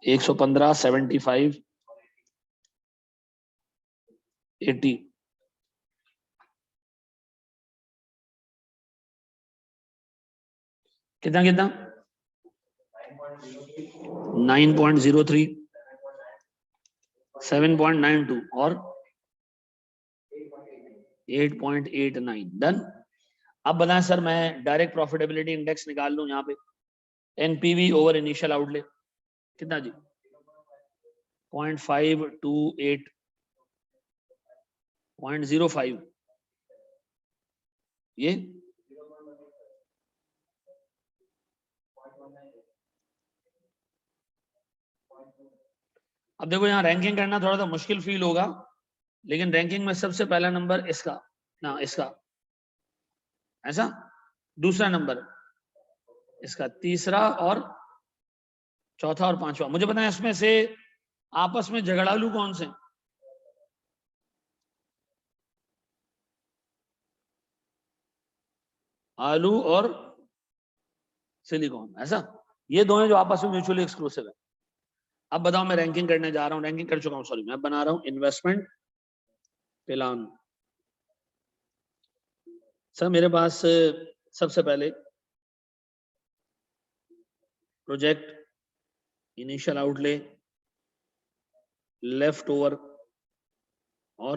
115, 75, 80 कितना कितना, 9.03, 7.92 और 8.89। डन। अब बताएं सर मैं डायरेक्ट प्रॉफिटेबिलिटी इंडेक्स निकाल लूं यहाँ पे, एनपीवी ओवर इनिशियल आउटले कितना जी, 0.528, 0.05, ये अब देखो यहाँ रैंकिंग करना थोड़ा सा मुश्किल फील होगा, लेकिन रैंकिंग में सबसे पहला नंबर इसका ना, इसका ऐसा, दूसरा नंबर इसका, तीसरा और चौथा और पांचवा। मुझे पता है इसमें से आपस में झगड़ालू कौन से, आलू और सिलिकॉन, ऐसा ये दो हैं जो आपस में म्यूचुअली एक्सक्लूसिव है। अब बताओ मैं रैंकिंग करने जा रहा हूं, रैंकिंग कर चुका हूं सॉरी, मैं बना रहा हूं इन्वेस्टमेंट प्लान। सर मेरे पास सबसे पहले project initial outlay, left over और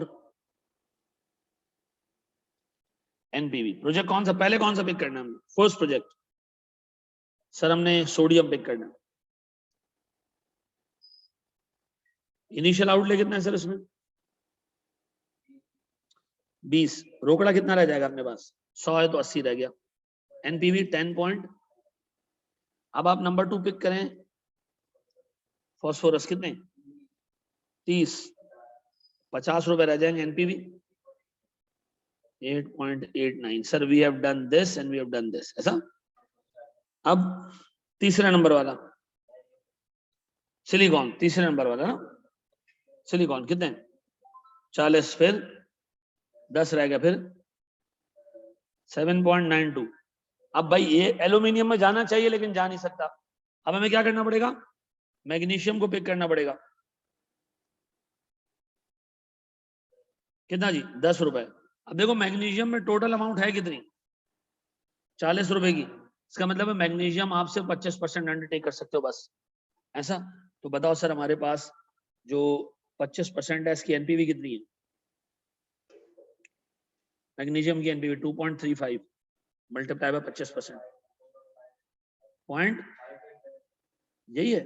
एनपीवी। प्रोजेक्ट कौन सा पहले, कौन सा पिक करना है, फर्स्ट प्रोजेक्ट सर हमने सोडियम पिक करना। इनिशियल आउटले कितना है सर इसमें, 20, रोकड़ा कितना रह जाएगा अपने पास, 100 है तो 80 रह गया। NPV 10 point. अब आप नंबर 2 पिक करें, फॉस्फोरस कितने, 30, 50 रुपए रह जाएंगे NPV 8.89। Sir we have done this and we have done this, ऐसा। अब तीसरा नंबर वाला सिलिकॉन, तीसरे नंबर वाला ना सिलिकॉन कितने, 40, फिर 10 रह गया, फिर 7.92। अब भाई ये एल्यूमिनियम में जाना चाहिए लेकिन जा नहीं सकता, अब हमें क्या करना पड़ेगा, मैग्नीशियम को पिक करना पड़ेगा। कितना जी, 10 रुपए। अब देखो मैग्नीशियम में टोटल अमाउंट है कितनी, 40 रुपए की, इसका मतलब है मैग्नीशियम आप सिर्फ 25% अंडरटेक कर सकते हो बस, ऐसा। तो बताओ सर हमारे पास जो 25% है इसकी एनपीवी कितनी है? मैग्नीशियम की एनपीवी 2.35 मल्टीप्लाई बाय 25%, पॉइंट यही है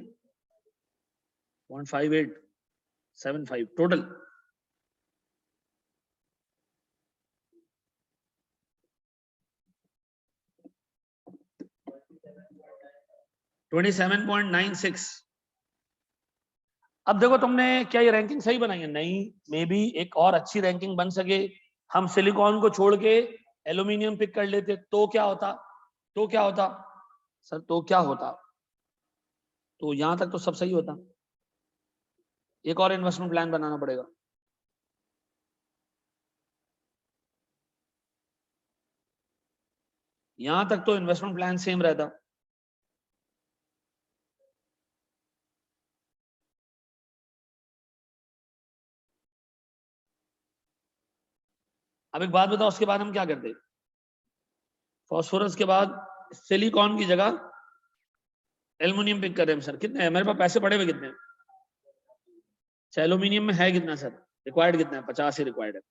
0.5875 टोटल। $27.96। अब देखो तुमने क्या ये रैंकिंग सही बनाई है? नहीं, मे बी एक और अच्छी रैंकिंग बन सके, हम सिलिकॉन को छोड़ के एल्यूमिनियम पिक कर लेते तो क्या होता? तो क्या होता सर? तो क्या होता? तो यहां तक तो सब सही होता। एक और इन्वेस्टमेंट प्लान बनाना पड़ेगा। यहां तक तो इन्वेस्टमेंट प्लान सेम रहता। अब एक बात बताओ, उसके बाद हम क्या करते? फॉस्फोरस के बाद सिलिकॉन की जगह एल्यूमिनियम पिक कर रहे हैं सर। कितने हैं मेरे पास पैसे पड़े हुए? कितने? एल्यूमिनियम में है कितना सर? रिक्वायर्ड कितना है? 50 ही रिक्वायर्ड है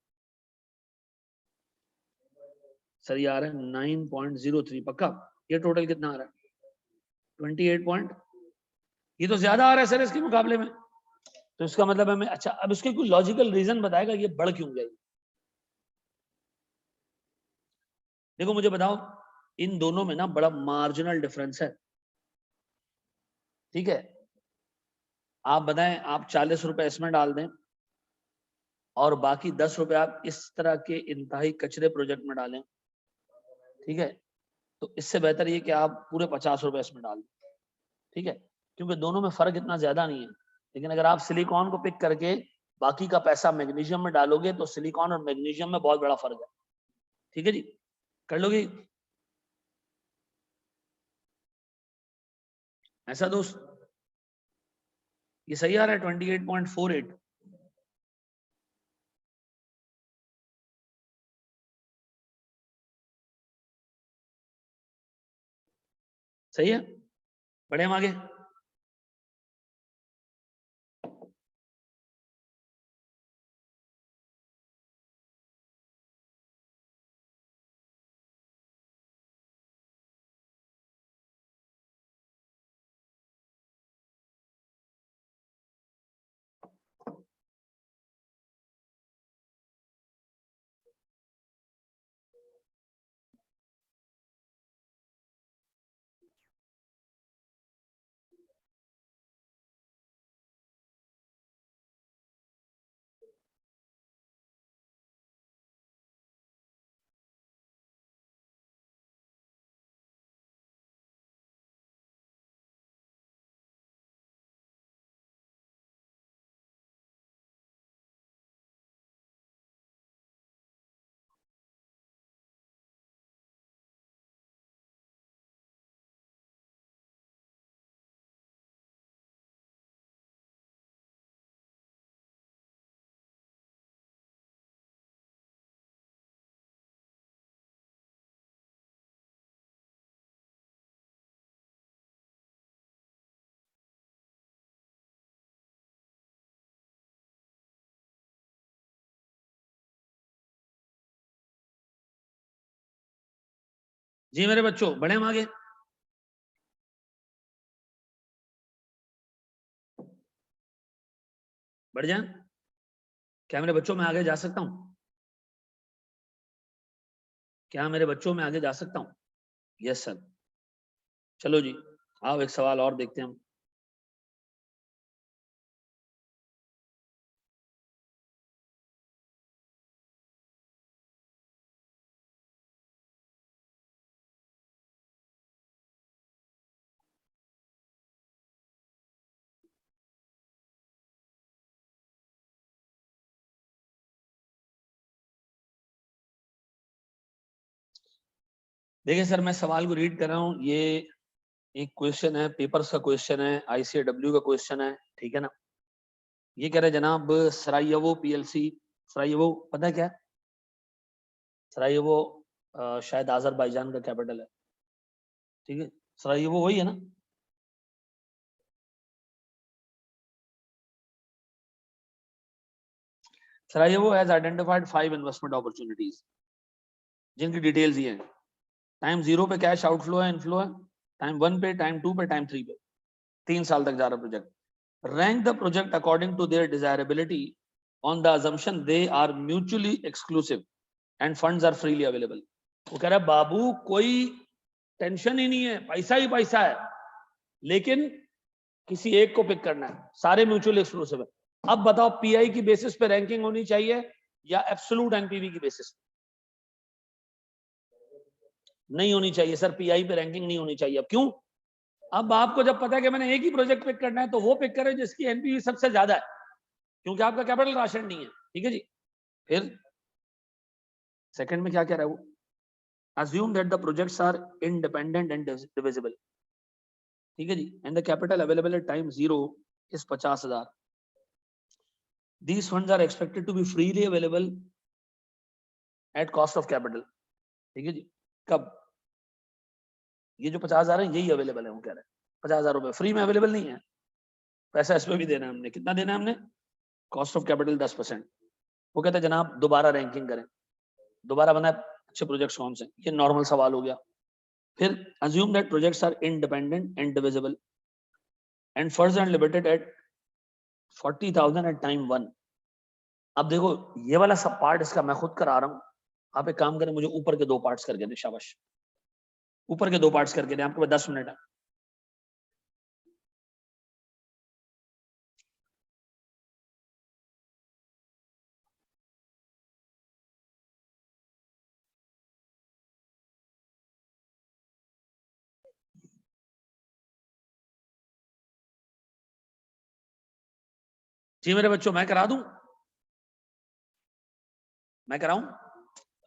सर। ये आ रहा है 9.03 पक्का। ये टोटल कितना आ रहा है? 28 पॉइंट। ये तो ज्यादा आ रहा है सर इसके मुकाबले में। तो इसका मतलब हमें, अच्छा अब इसके कोई लॉजिकल रीजन बताएगा ये बढ़ क्यों गई? देखो मुझे बताओ, इन दोनों में ना बड़ा मार्जिनल डिफरेंस है, ठीक है। आप बताएं, आप 40 रुपए इसमें डाल दें और बाकी 10 रुपए आप इस तरह के इंतहाई कचरे प्रोजेक्ट में डालें, ठीक है, तो इससे बेहतर ये कि आप पूरे 50 रुपए इसमें डाल दें, ठीक है, क्योंकि दोनों में फर्क इतना ज्यादा नहीं है। लेकिन अगर आप सिलिकॉन को पिक करके बाकी का पैसा मैग्नीशियम में डालोगे तो सिलिकॉन और मैग्नीशियम में बहुत बड़ा फर्क है, ठीक है जी। कर लोगे ऐसा दोस्त? ये सही आ रहा है 28.48। सही है, बढ़े हम आगे। जी मेरे बच्चों, बढ़े हम आगे। बढ़ जाए? क्या मेरे बच्चों में आगे जा सकता हूँ? क्या मेरे बच्चों में आगे जा सकता हूँ? Yes sir. चलो जी, आओ एक सवाल और देखते हैं हम। देखिए सर, मैं सवाल को रीड कर रहा हूँ। ये एक क्वेश्चन है, पेपर्स का क्वेश्चन है, आईसीएडब्ल्यू का क्वेश्चन है, ठीक है ना। ये कह रहे हैं जनाब, सरायवो पीएलसी। सरायवो पता है क्या है? सरायवो शायद अजरबैजान का कैपिटल है। ठीक है सर, ये वो वही है ना। सर ये वो हैज आइडेंटिफाइड 5 इन्वेस्टमेंट अपॉर्चुनिटीज जिनकी डिटेल्स ये हैं। टाइम 0 पे कैश आउटफ्लो है, इनफ्लो है, टाइम 1 पे, टाइम 2 पे, टाइम 3 पे, 3 साल तक जा रहा project. Rank the project according to their desirability on the assumption they are mutually exclusive and funds are freely available. वो कह रहा है बाबू कोई टेंशन ही नहीं है, पैसा ही पैसा है, लेकिन किसी एक को पिक करना है, सारे म्यूचुअल एक्सक्लूसिव है। अब बताओ पीआई की बेसिस पे रैंकिंग होनी चाहिए या एब्सोल्यूट एनपीवी की बेसिस? नहीं होनी चाहिए सर, पीआई पे रैंकिंग नहीं होनी चाहिए। अब क्यों? अब आपको जब पता है कि मैंने एक ही प्रोजेक्ट पिक करना है तो वो पिक करें जिसकी एनपीवी सबसे ज्यादा है, क्योंकि आपका कैपिटल राशन नहीं है। ठीक है जी। फिर सेकंड में क्या कह रहा है वो? assume that the projects are independent and divisible. ठीक है जी। and the capital available at time 0 is 50,000. these funds are expected to be freely available at cost of capital. ठीक है जी। कब? ये जो 50,000 है यही अवेलेबल है, वो कह रहे हैं 50,000 रुपए फ्री में अवेलेबल नहीं है, पैसा इसमें भी देना है हमने। कितना देना है हमने? Cost of capital 10%। वो कहते हैं जनाब दोबारा रैंकिंग करें, दोबारा बनाए अच्छे प्रोजेक्ट्स कौन से, ये नॉर्मल सवाल हो गया। फिर assume that projects are independent and divisible and funds are limited at 40,000 at time 1. अब देखो ये वाला सब पार्ट इसका मैं खुद करा रहा हूं, आप एक काम करें मुझे ऊपर के 2 पार्ट्स करके दें। शाबाश, ऊपर के 2 पार्ट्स करके दें, आपके पास 10 मिनट है। जी मेरे बच्चों, मैं करा दूं? मैं कराऊं?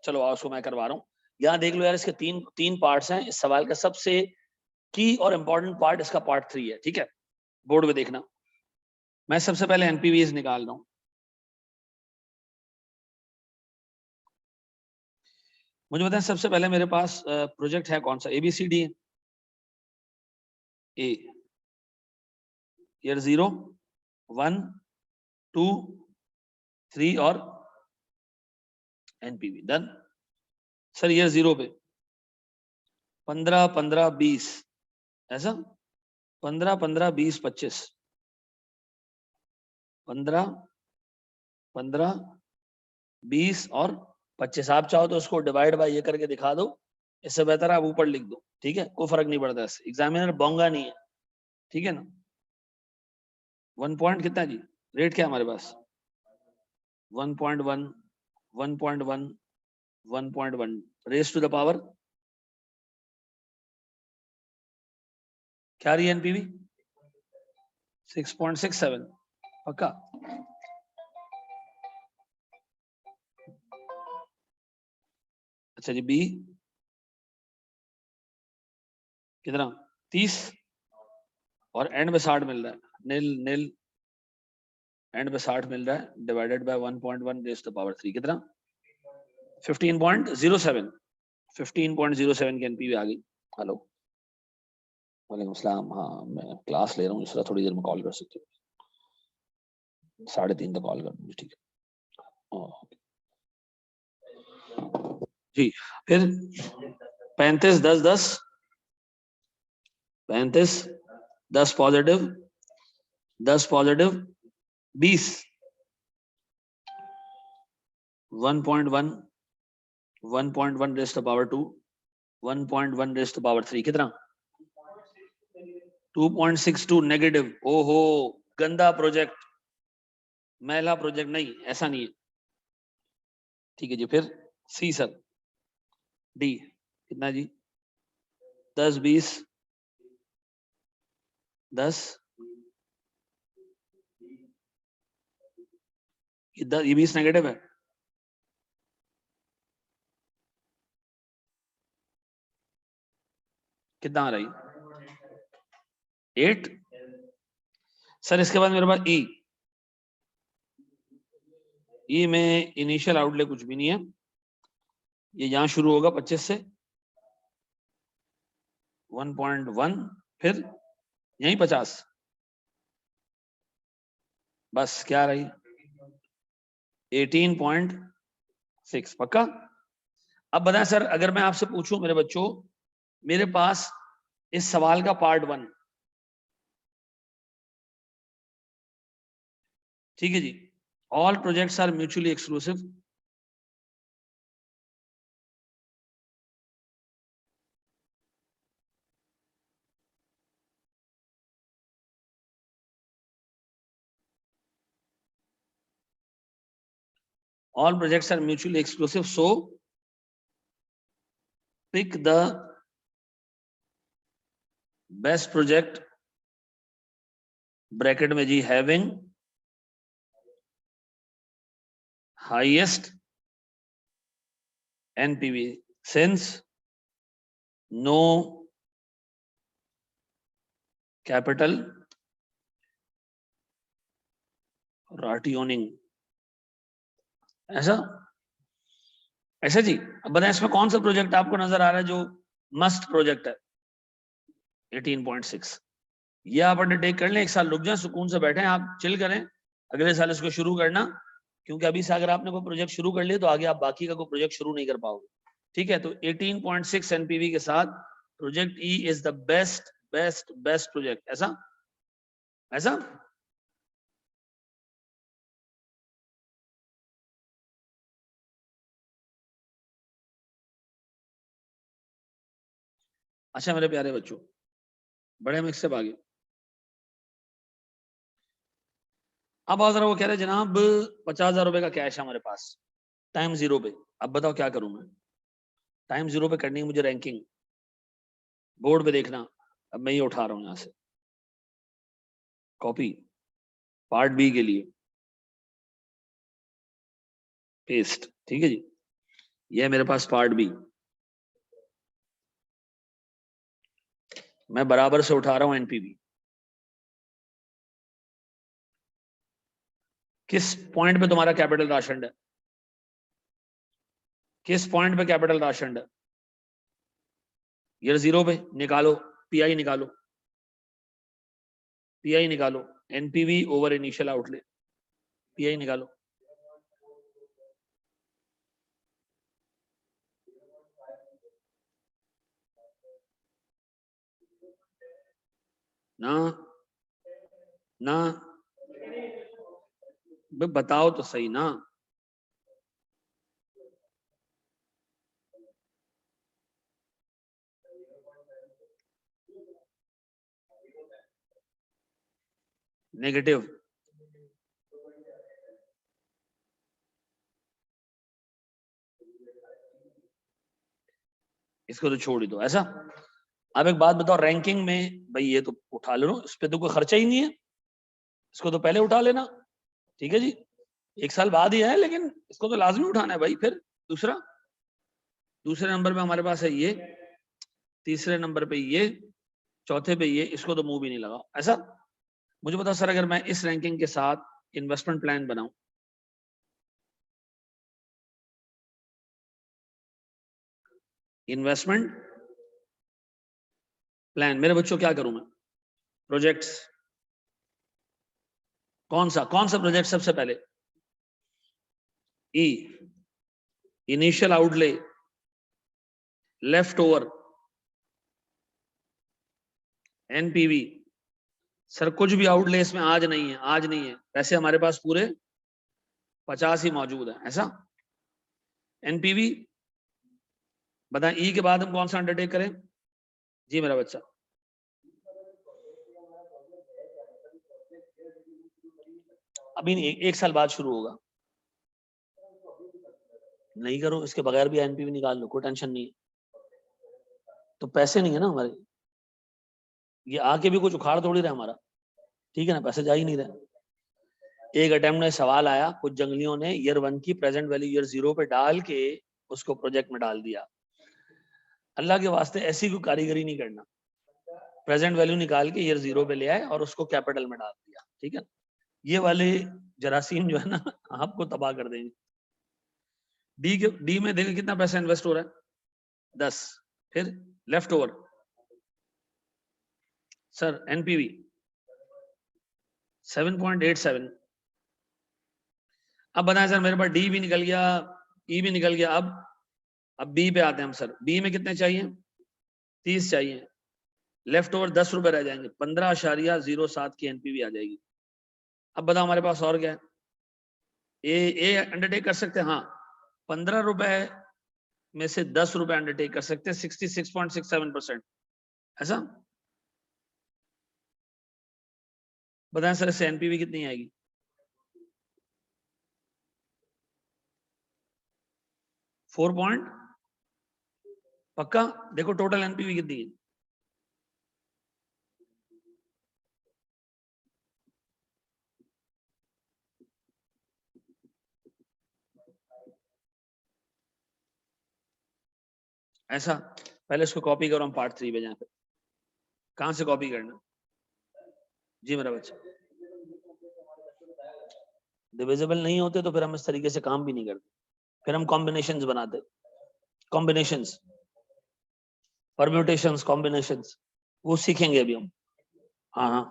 चलो आओ, उसको मैं करवा रहा हूं। यहां देख लो यार, इसके तीन पार्ट्स हैं। इस सवाल का सबसे की और इंपॉर्टेंट पार्ट इसका पार्ट 3 है। ठीक है, बोर्ड में देखना। मैं सबसे पहले एनपीवीज निकाल रहा हूं। मुझे बताएं सबसे पहले मेरे पास प्रोजेक्ट है कौन सा? एबीसीडी है। ए ईयर 0, 1, 2, 3 और एनपीवी डन। सर ईयर 0 पे 15, 15, 20, ऐसा 15, 15, 20, 25, 15, 15, 20 और 25। आप चाहो तो उसको डिवाइड बाय ये करके दिखा दो, इससे बेहतर आप ऊपर लिख दो। ठीक है, कोई फर्क नहीं पड़ता इससे, एग्जामिनर बोंगा नहीं है। ठीक है ना। 1 पॉइंट कितना जी? रेट क्या हमारे पास? 1.1, 1.1, 1.1 रेस टू द पावर क्या रही है एनपीवी? 6.67 पक्का। अच्छा जी, बी कितना? 30 और एंड में 60 मिल रहा है, नील नील, एंड में 60 मिल रहा है, divided by 1.1 raise to the power 3 कितना? 15.07, 15.07 की एनपीवी आ गई। हेलो, वालेकुम अस्सलाम। हाँ मैं क्लास ले रहा हूँ, इस तरह थोड़ी देर में कॉल कर सकते हो, 3:30 तक कॉल कर दूँगी। ठीक है जी। फिर 35, 10, 10, 35, 10 positive, 10 positive, 20, 1.1, 1.1 raise to the power 2, 1.1 raise to the power 3 कितना? 2.62 नेगेटिव। ओहो, गंदा प्रोजेक्ट, मैला प्रोजेक्ट। नहीं ऐसा नहीं है। ठीक है जी। फिर सी सर, डी कितना जी? 10, 20, 10, ये 20 नेगेटिव है। कितना आ रही? 8। सर इसके बाद मेरे पास ई में इनिशियल आउटले कुछ भी नहीं है, ये यहां शुरू होगा 25 से, 1.1 फिर यही 50 बस क्या रही 18.6 पक्का। अब बताएं सर अगर मैं आपसे पूछूं मेरे बच्चों मेरे पास इस सवाल का पार्ट 1 ठीक है जी all projects are mutually exclusive all projects are mutually exclusive so pick the best project bracket में जी having highest NPV since no capital rationing ऐसा ऐसा जी। अब बताएं इसमें कौन सा प्रोजेक्ट आपको नजर आ रहा है जो मस्ट प्रोजेक्ट है 18.6 ये आप अंडरटेक कर लें एक साल रुक जाएं सुकून से बैठें आप चिल करें अगले साल इसको शुरू करना क्योंकि अभी से अगर आपने कोई प्रोजेक्ट शुरू कर लिया तो आगे आप बाकी का कोई प्रोजेक्ट शुरू नहीं कर पाओगे ठीक है। तो 18.6 एनपीवी के साथ project E is the best best best project ऐसा ऐसा अच्छा मेरे प्यारे बच्चों बड़े मिक्स से आगे अब आ जरा वो कह रहे जनाब 50,000 रुपए का कैश है हमारे पास टाइम 0 पे अब बताओ क्या करूं मैं टाइम 0 पे करनी है मुझे रैंकिंग बोर्ड पे देखना अब मैं ये उठा रहा हूं यहां से कॉपी पार्ट बी के लिए पेस्ट ठीक है जी ये है मेरे पास पार्ट बी मैं बराबर से उठा रहा हूं एनपीवी किस पॉइंट पे तुम्हारा कैपिटल राशन है किस पॉइंट पे कैपिटल राशन है ईयर 0 पे निकालो पीआई निकालो पीआई निकालो NPV over initial outlay pi निकालो ना ना बताओ तो सही ना नेगेटिव इसको तो छोड़ ही दो ऐसा। अब एक बात बताओ रैंकिंग में भाई ये तो उठा लो इस पे तो कोई खर्चा ही नहीं है इसको तो पहले उठा लेना ठीक है जी एक साल बाद ही है लेकिन इसको तो लाजमी उठाना है भाई। फिर दूसरा दूसरे नंबर पे हमारे पास है ये तीसरे नंबर पे ये चौथे पे ये इसको तो मुंह भी नहीं लगा ऐसा। मुझे बताओ सर अगर मैं इस रैंकिंग के साथ इन्वेस्टमेंट प्लान बनाऊं इन्वेस्टमेंट प्लान मेरे बच्चों क्या करूं मैं प्रोजेक्ट्स कौन सा प्रोजेक्ट सबसे पहले ई initial outlay left over NPV sir कुछ भी आउटले इसमें आज नहीं है पैसे हमारे पास पूरे 50 ही मौजूद है ऐसा। एनपीवी बताएं ई के बाद हम कौन सा अंडरटेक करें जी मेरा बच्चा अभी नहीं एक साल बाद शुरू होगा नहीं करो इसके बगैर भी एनपीवी निकाल लो कोई टेंशन नहीं है तो पैसे नहीं है ना हमारे ये आके भी कुछ उखाड़ थोड़ी रहा हमारा ठीक है ना पैसे जा ही नहीं रहे। एक अटेम्प्ट में सवाल आया कुछ जंगलियों ने ईयर 1 की प्रेजेंट वैल्यू ईयर 0 पे डाल के उसको प्रोजेक्ट में डाल दिया अल्लाह के वास्ते ऐसी कोई कारीगरी नहीं करना प्रेजेंट वैल्यू निकाल के ईयर 0 पे ले आए और उसको कैपिटल में डाल दिया ठीक है। ये वाले जरासीम जो है ना आपको तबाह कर देंगे। डी में देखिए कितना पैसा इन्वेस्ट हो रहा है 10 फिर लेफ्ट ओवर सर एनपीवी 7.87। अब बताएं सर, मेरे पास डी भी निकल गया, ई भी निकल गया, अब बी पे आते हैं हम। सर बी में कितने चाहिए? 30 चाहिए। लेफ्ट ओवर 10 रुपए रह जाएंगे, 15.07 की एनपीवी आ जाएगी। अब बताओ हमारे पास और क्या है? ए अंडरटेक कर सकते हैं, हाँ 15 रुपए में से 10 रुपए अंडरटेक कर सकते हैं, 66.67%। ऐसा बताएं सर, इससे एनपीवी कितनी आएगी? 4 पक्का? देखो टोटल एनपीवी कितनी है। ऐसा पहले इसको कॉपी करो, हम पार्ट 3 पे जाए। कहां से कॉपी करना? जी मेरा बच्चा, डिविजिबल नहीं होते तो फिर हम इस तरीके से काम भी नहीं करते, फिर हम कॉम्बिनेशंस बनाते, कॉम्बिनेशंस, परम्यूटेशंस, कॉम्बिनेशंस, वो सीखेंगे अभी हम। हाँ हाँ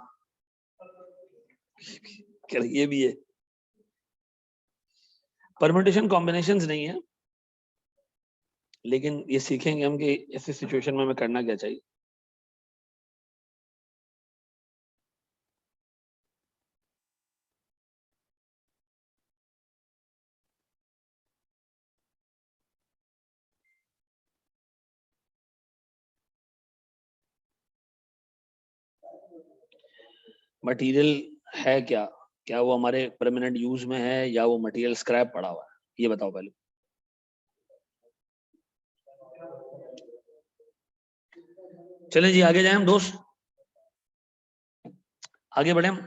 ये भी है, परम्यूटेशन कॉम्बिनेशंस नहीं है, लेकिन ये सीखेंगे हम कि ऐसी सिचुएशन में हमें करना क्या चाहिए। मटेरियल है क्या, क्या वो हमारे परमानेंट यूज में है या वो मटेरियल स्क्रैप पड़ा हुआ है, ये बताओ पहले। चलें जी आगे जाएं हम दोस्त, आगे बढ़े हम।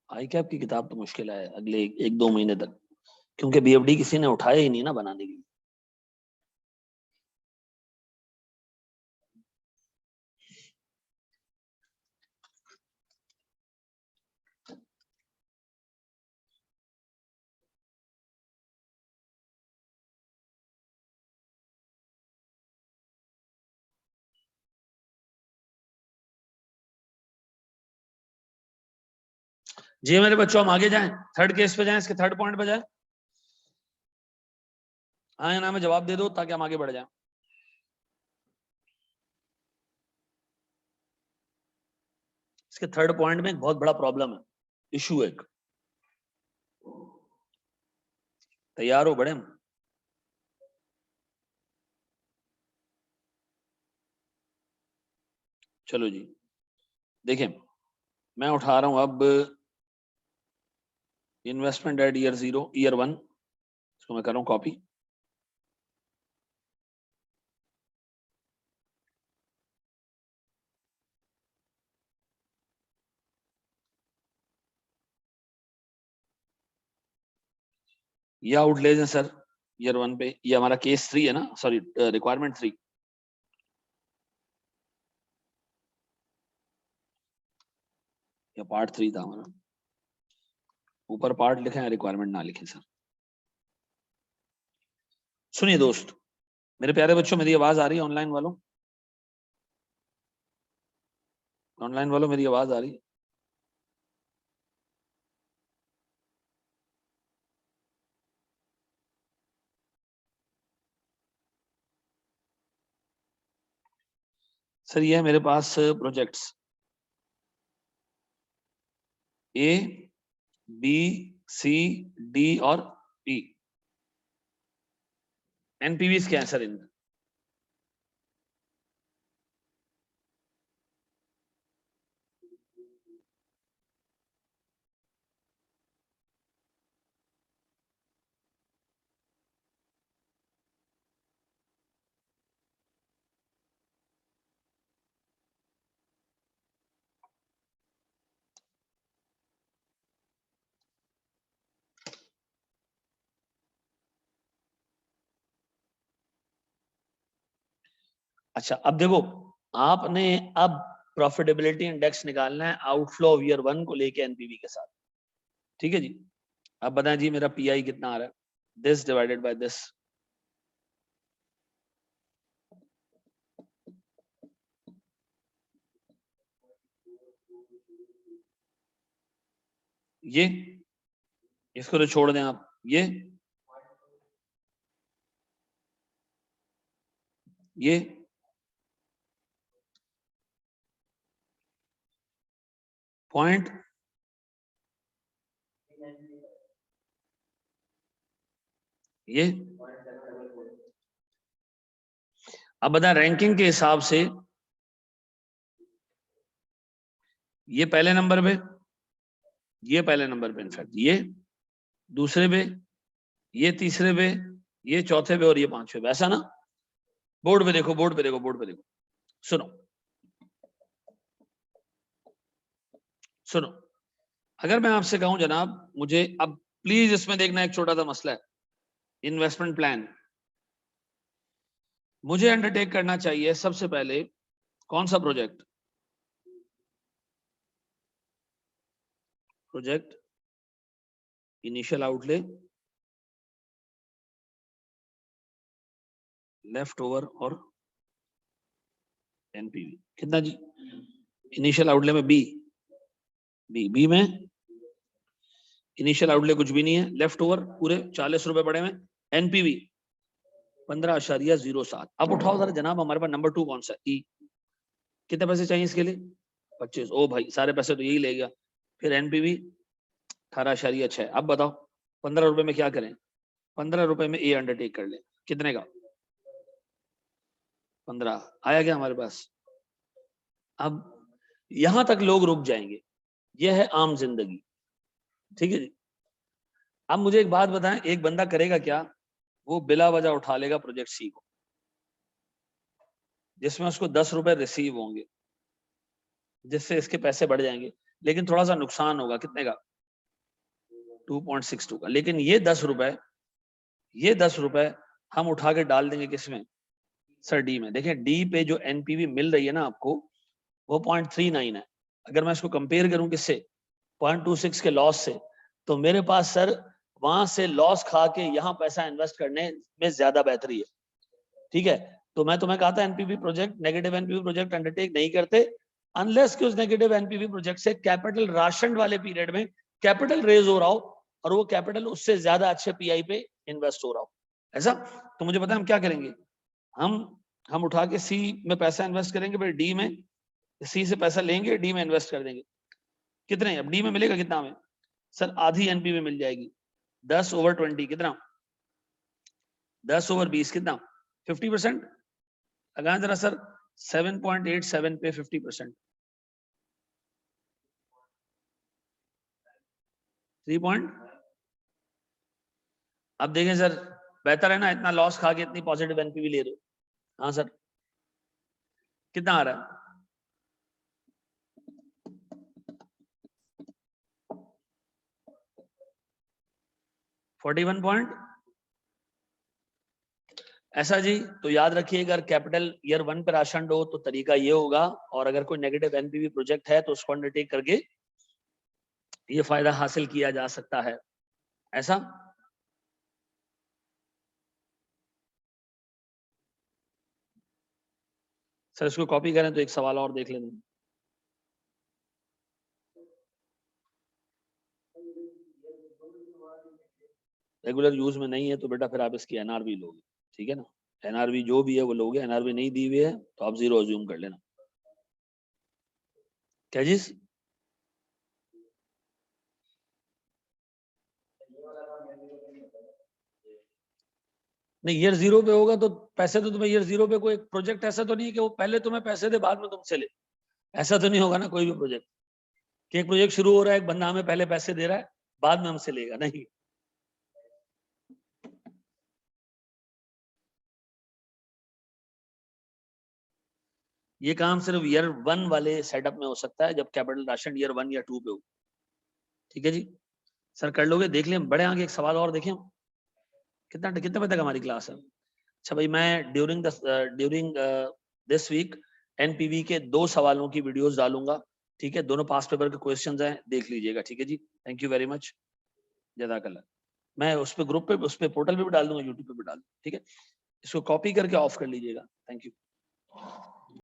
आई कैप की किताब तो मुश्किल है अगले 1-2 महीने तक, क्योंकि बीएफडी किसी ने उठाया ही नहीं ना बनाने के लिए। जी मेरे बच्चों, हम आगे जाएं, थर्ड केस पे जाएं, इसके थर्ड पॉइंट पे जाएं। हाँ या ना में जवाब दे दो ताकि हम आगे बढ़ जाएं। इसके थर्ड पॉइंट में एक बहुत बड़ा प्रॉब्लम है, इशू एक। तैयार हो बड़े हम? चलो जी देखिए, मैं उठा रहा हूं अब इन्वेस्टमेंट एट ईयर 1, इसको मैं कर रहा हूं कॉपी। ये आउटलेज है सर ईयर 1 पे, ये हमारा केस 3 है ना, सॉरी रिक्वायरमेंट 3। ये पार्ट 3 था हमारा, ऊपर पार्ट लिखे हैं, रिक्वायरमेंट ना लिखे सर। सुनिए दोस्त, मेरे प्यारे बच्चों, मेरी आवाज आ रही है? ऑनलाइन वालों, ऑनलाइन वालों मेरी आवाज आ रही है? सर ये है मेरे पास प्रोजेक्ट्स ए, बी, सी, डी और ई। एनपीवीज क्या है सर इनका? अच्छा अब देखो, आपने अब प्रॉफिटेबिलिटी इंडेक्स निकालना है आउटफ्लो ऑफ ईयर 1 को लेके एनपीवी के साथ, ठीक है जी। अब बताएं जी मेरा पीआई कितना आ रहा है, दिस डिवाइडेड बाय दिस, ये इसको तो छोड़ दें आप, ये 0., ये अब बता रैंकिंग के हिसाब से ये पहले नंबर पे, ये पहले नंबर पे, इनफैक्ट ये दूसरे पे, ये तीसरे पे, ये चौथे पे और ये पांचवे पे, ऐसा ना। बोर्ड पे देखो, बोर्ड पे देखो, बोर्ड पे देखो। सुनो सुनो, अगर मैं आपसे कहूं जनाब मुझे अब प्लीज इसमें देखना, एक छोटा सा मसला है, इन्वेस्टमेंट प्लान मुझे अंडरटेक करना चाहिए सबसे पहले कौन सा project, project initial outlay, left over और एनपीवी कितना जी, इनिशियल आउटले में बी में इनिशियल आउटले कुछ भी नहीं है, लेफ्ट ओवर पूरे 40 रुपए पड़े हुए, एनपीवी 15.07। अब उठाओ जरा जनाब हमारे पास नंबर 2 कौन सा, ई, कितने पैसे चाहिए इसके लिए, 25। ओ भाई सारे पैसे तो यही ले गया। फिर एनपीवी 18.6। अब बताओ 15 रुपए में क्या करें, 15 रुपए में ए अंडरटेक कर ले, कितने का, 15 आया क्या हमारे पास। अब यहां तक लोग रुक जाएंगे, यह है आम जिंदगी, ठीक है जी। अब मुझे एक बात बताएं, एक बंदा करेगा क्या, वो बिला वजह उठा लेगा प्रोजेक्ट सी को, जिसमें उसको 10 रुपए रिसीव होंगे, जिससे इसके पैसे बढ़ जाएंगे, लेकिन थोड़ा सा नुकसान होगा, कितने का, 2.62 का। लेकिन ये 10 रुपए हम उठा के डाल देंगे किसमें, सर डी में। देखें डी पे जो एनपीवी मिल रही है ना आपको, वो 0.39 है। अगर मैं इसको कंपेयर करूं किससे, 0.26 के लॉस से, तो मेरे पास सर वहां से लॉस खा के यहाँ पैसा इन्वेस्ट करने में ज्यादा बेहतरी है, ठीक है। तो मैं तुम्हें कहा था NPV project, negative NPV project undertake नहीं करते अनलेस कि उस नेगेटिव एनपीवी प्रोजेक्ट से कैपिटल राशन वाले पीरियड में कैपिटल रेज हो रहा हो और वो कैपिटल उससे ज्यादा अच्छे पीआई पे इन्वेस्ट हो रहा हो, ऐसा। तो मुझे पता है हम क्या करेंगे, हम उठा के सी में पैसा इन्वेस्ट करेंगे, फिर डी में, सी से पैसा लेंगे डी में इन्वेस्ट कर देंगे। कितने, अब डी में मिलेगा कितना हमें, सर आधी एनपीवी मिल जाएगी, 10/20 कितना, 10/20 कितना, 50%। लगाएं जरा सर, 7.87 पे 50%, 3 अब देखें सर, बेहतर है ना, इतना लॉस खा के इतनी पॉजिटिव एनपीवी ले रहे हो। हाँ सर, कितना आ रहा है, 41 ऐसा जी। तो याद रखिए अगर कैपिटल ईयर 1 पर राशन हो तो तरीका ये होगा, और अगर कोई नेगेटिव एनपीवी प्रोजेक्ट है तो उसको अंडरटेक करके ये फायदा हासिल किया जा सकता है, ऐसा। सर इसको कॉपी करें तो एक सवाल और देख लेंगे। रेगुलर यूज में नहीं है तो बेटा फिर आप इसकी एनआरवी लोगे, ठीक है ना, एनआरवी जो भी है वो लोगे, एनआरवी नहीं दी हुई है तो आप 0 अज्यूम कर लेना। क्या चीज, नहीं ईयर 0 पे होगा तो पैसे तो तुम्हें ईयर 0 पे, कोई प्रोजेक्ट ऐसा तो नहीं है कि वो पहले तुम्हें पैसे दे बाद में तुमसे ले, ऐसा तो नहीं होगा ना कोई भी प्रोजेक्ट, कि एक प्रोजेक्ट शुरू हो रहा है, एक बंदा हमें पहले पैसे दे रहा है बाद में हमसे लेगा, नहीं। ये काम सिर्फ ईयर 1 वाले सेटअप में हो सकता है, जब कैपिटल राशन ईयर 1 या 2 पे हो, ठीक है जी। सर कर लोगे, देख लें, बड़े आगे एक सवाल और देखें, कितना कितने बजे तक हमारी क्लास है। अच्छा भाई, मैं ड्यूरिंग दिस वीक एनपीवी के 2 सवालों की वीडियोस डालूंगा, ठीक है, दोनों पास पेपर के क्वेश्चंस हैं, देख लीजिएगा, ठीक है जी। Thank you very much. जज़ाकल्लाह। मैं उस पे ग्रुप पे, उस पे पोर्टल पे भी डाल दूंगा, यूट्यूब पे भी डाल दूंगा, ठीक है। इसको कॉपी करके ऑफ कर लीजिएगा। Thank you.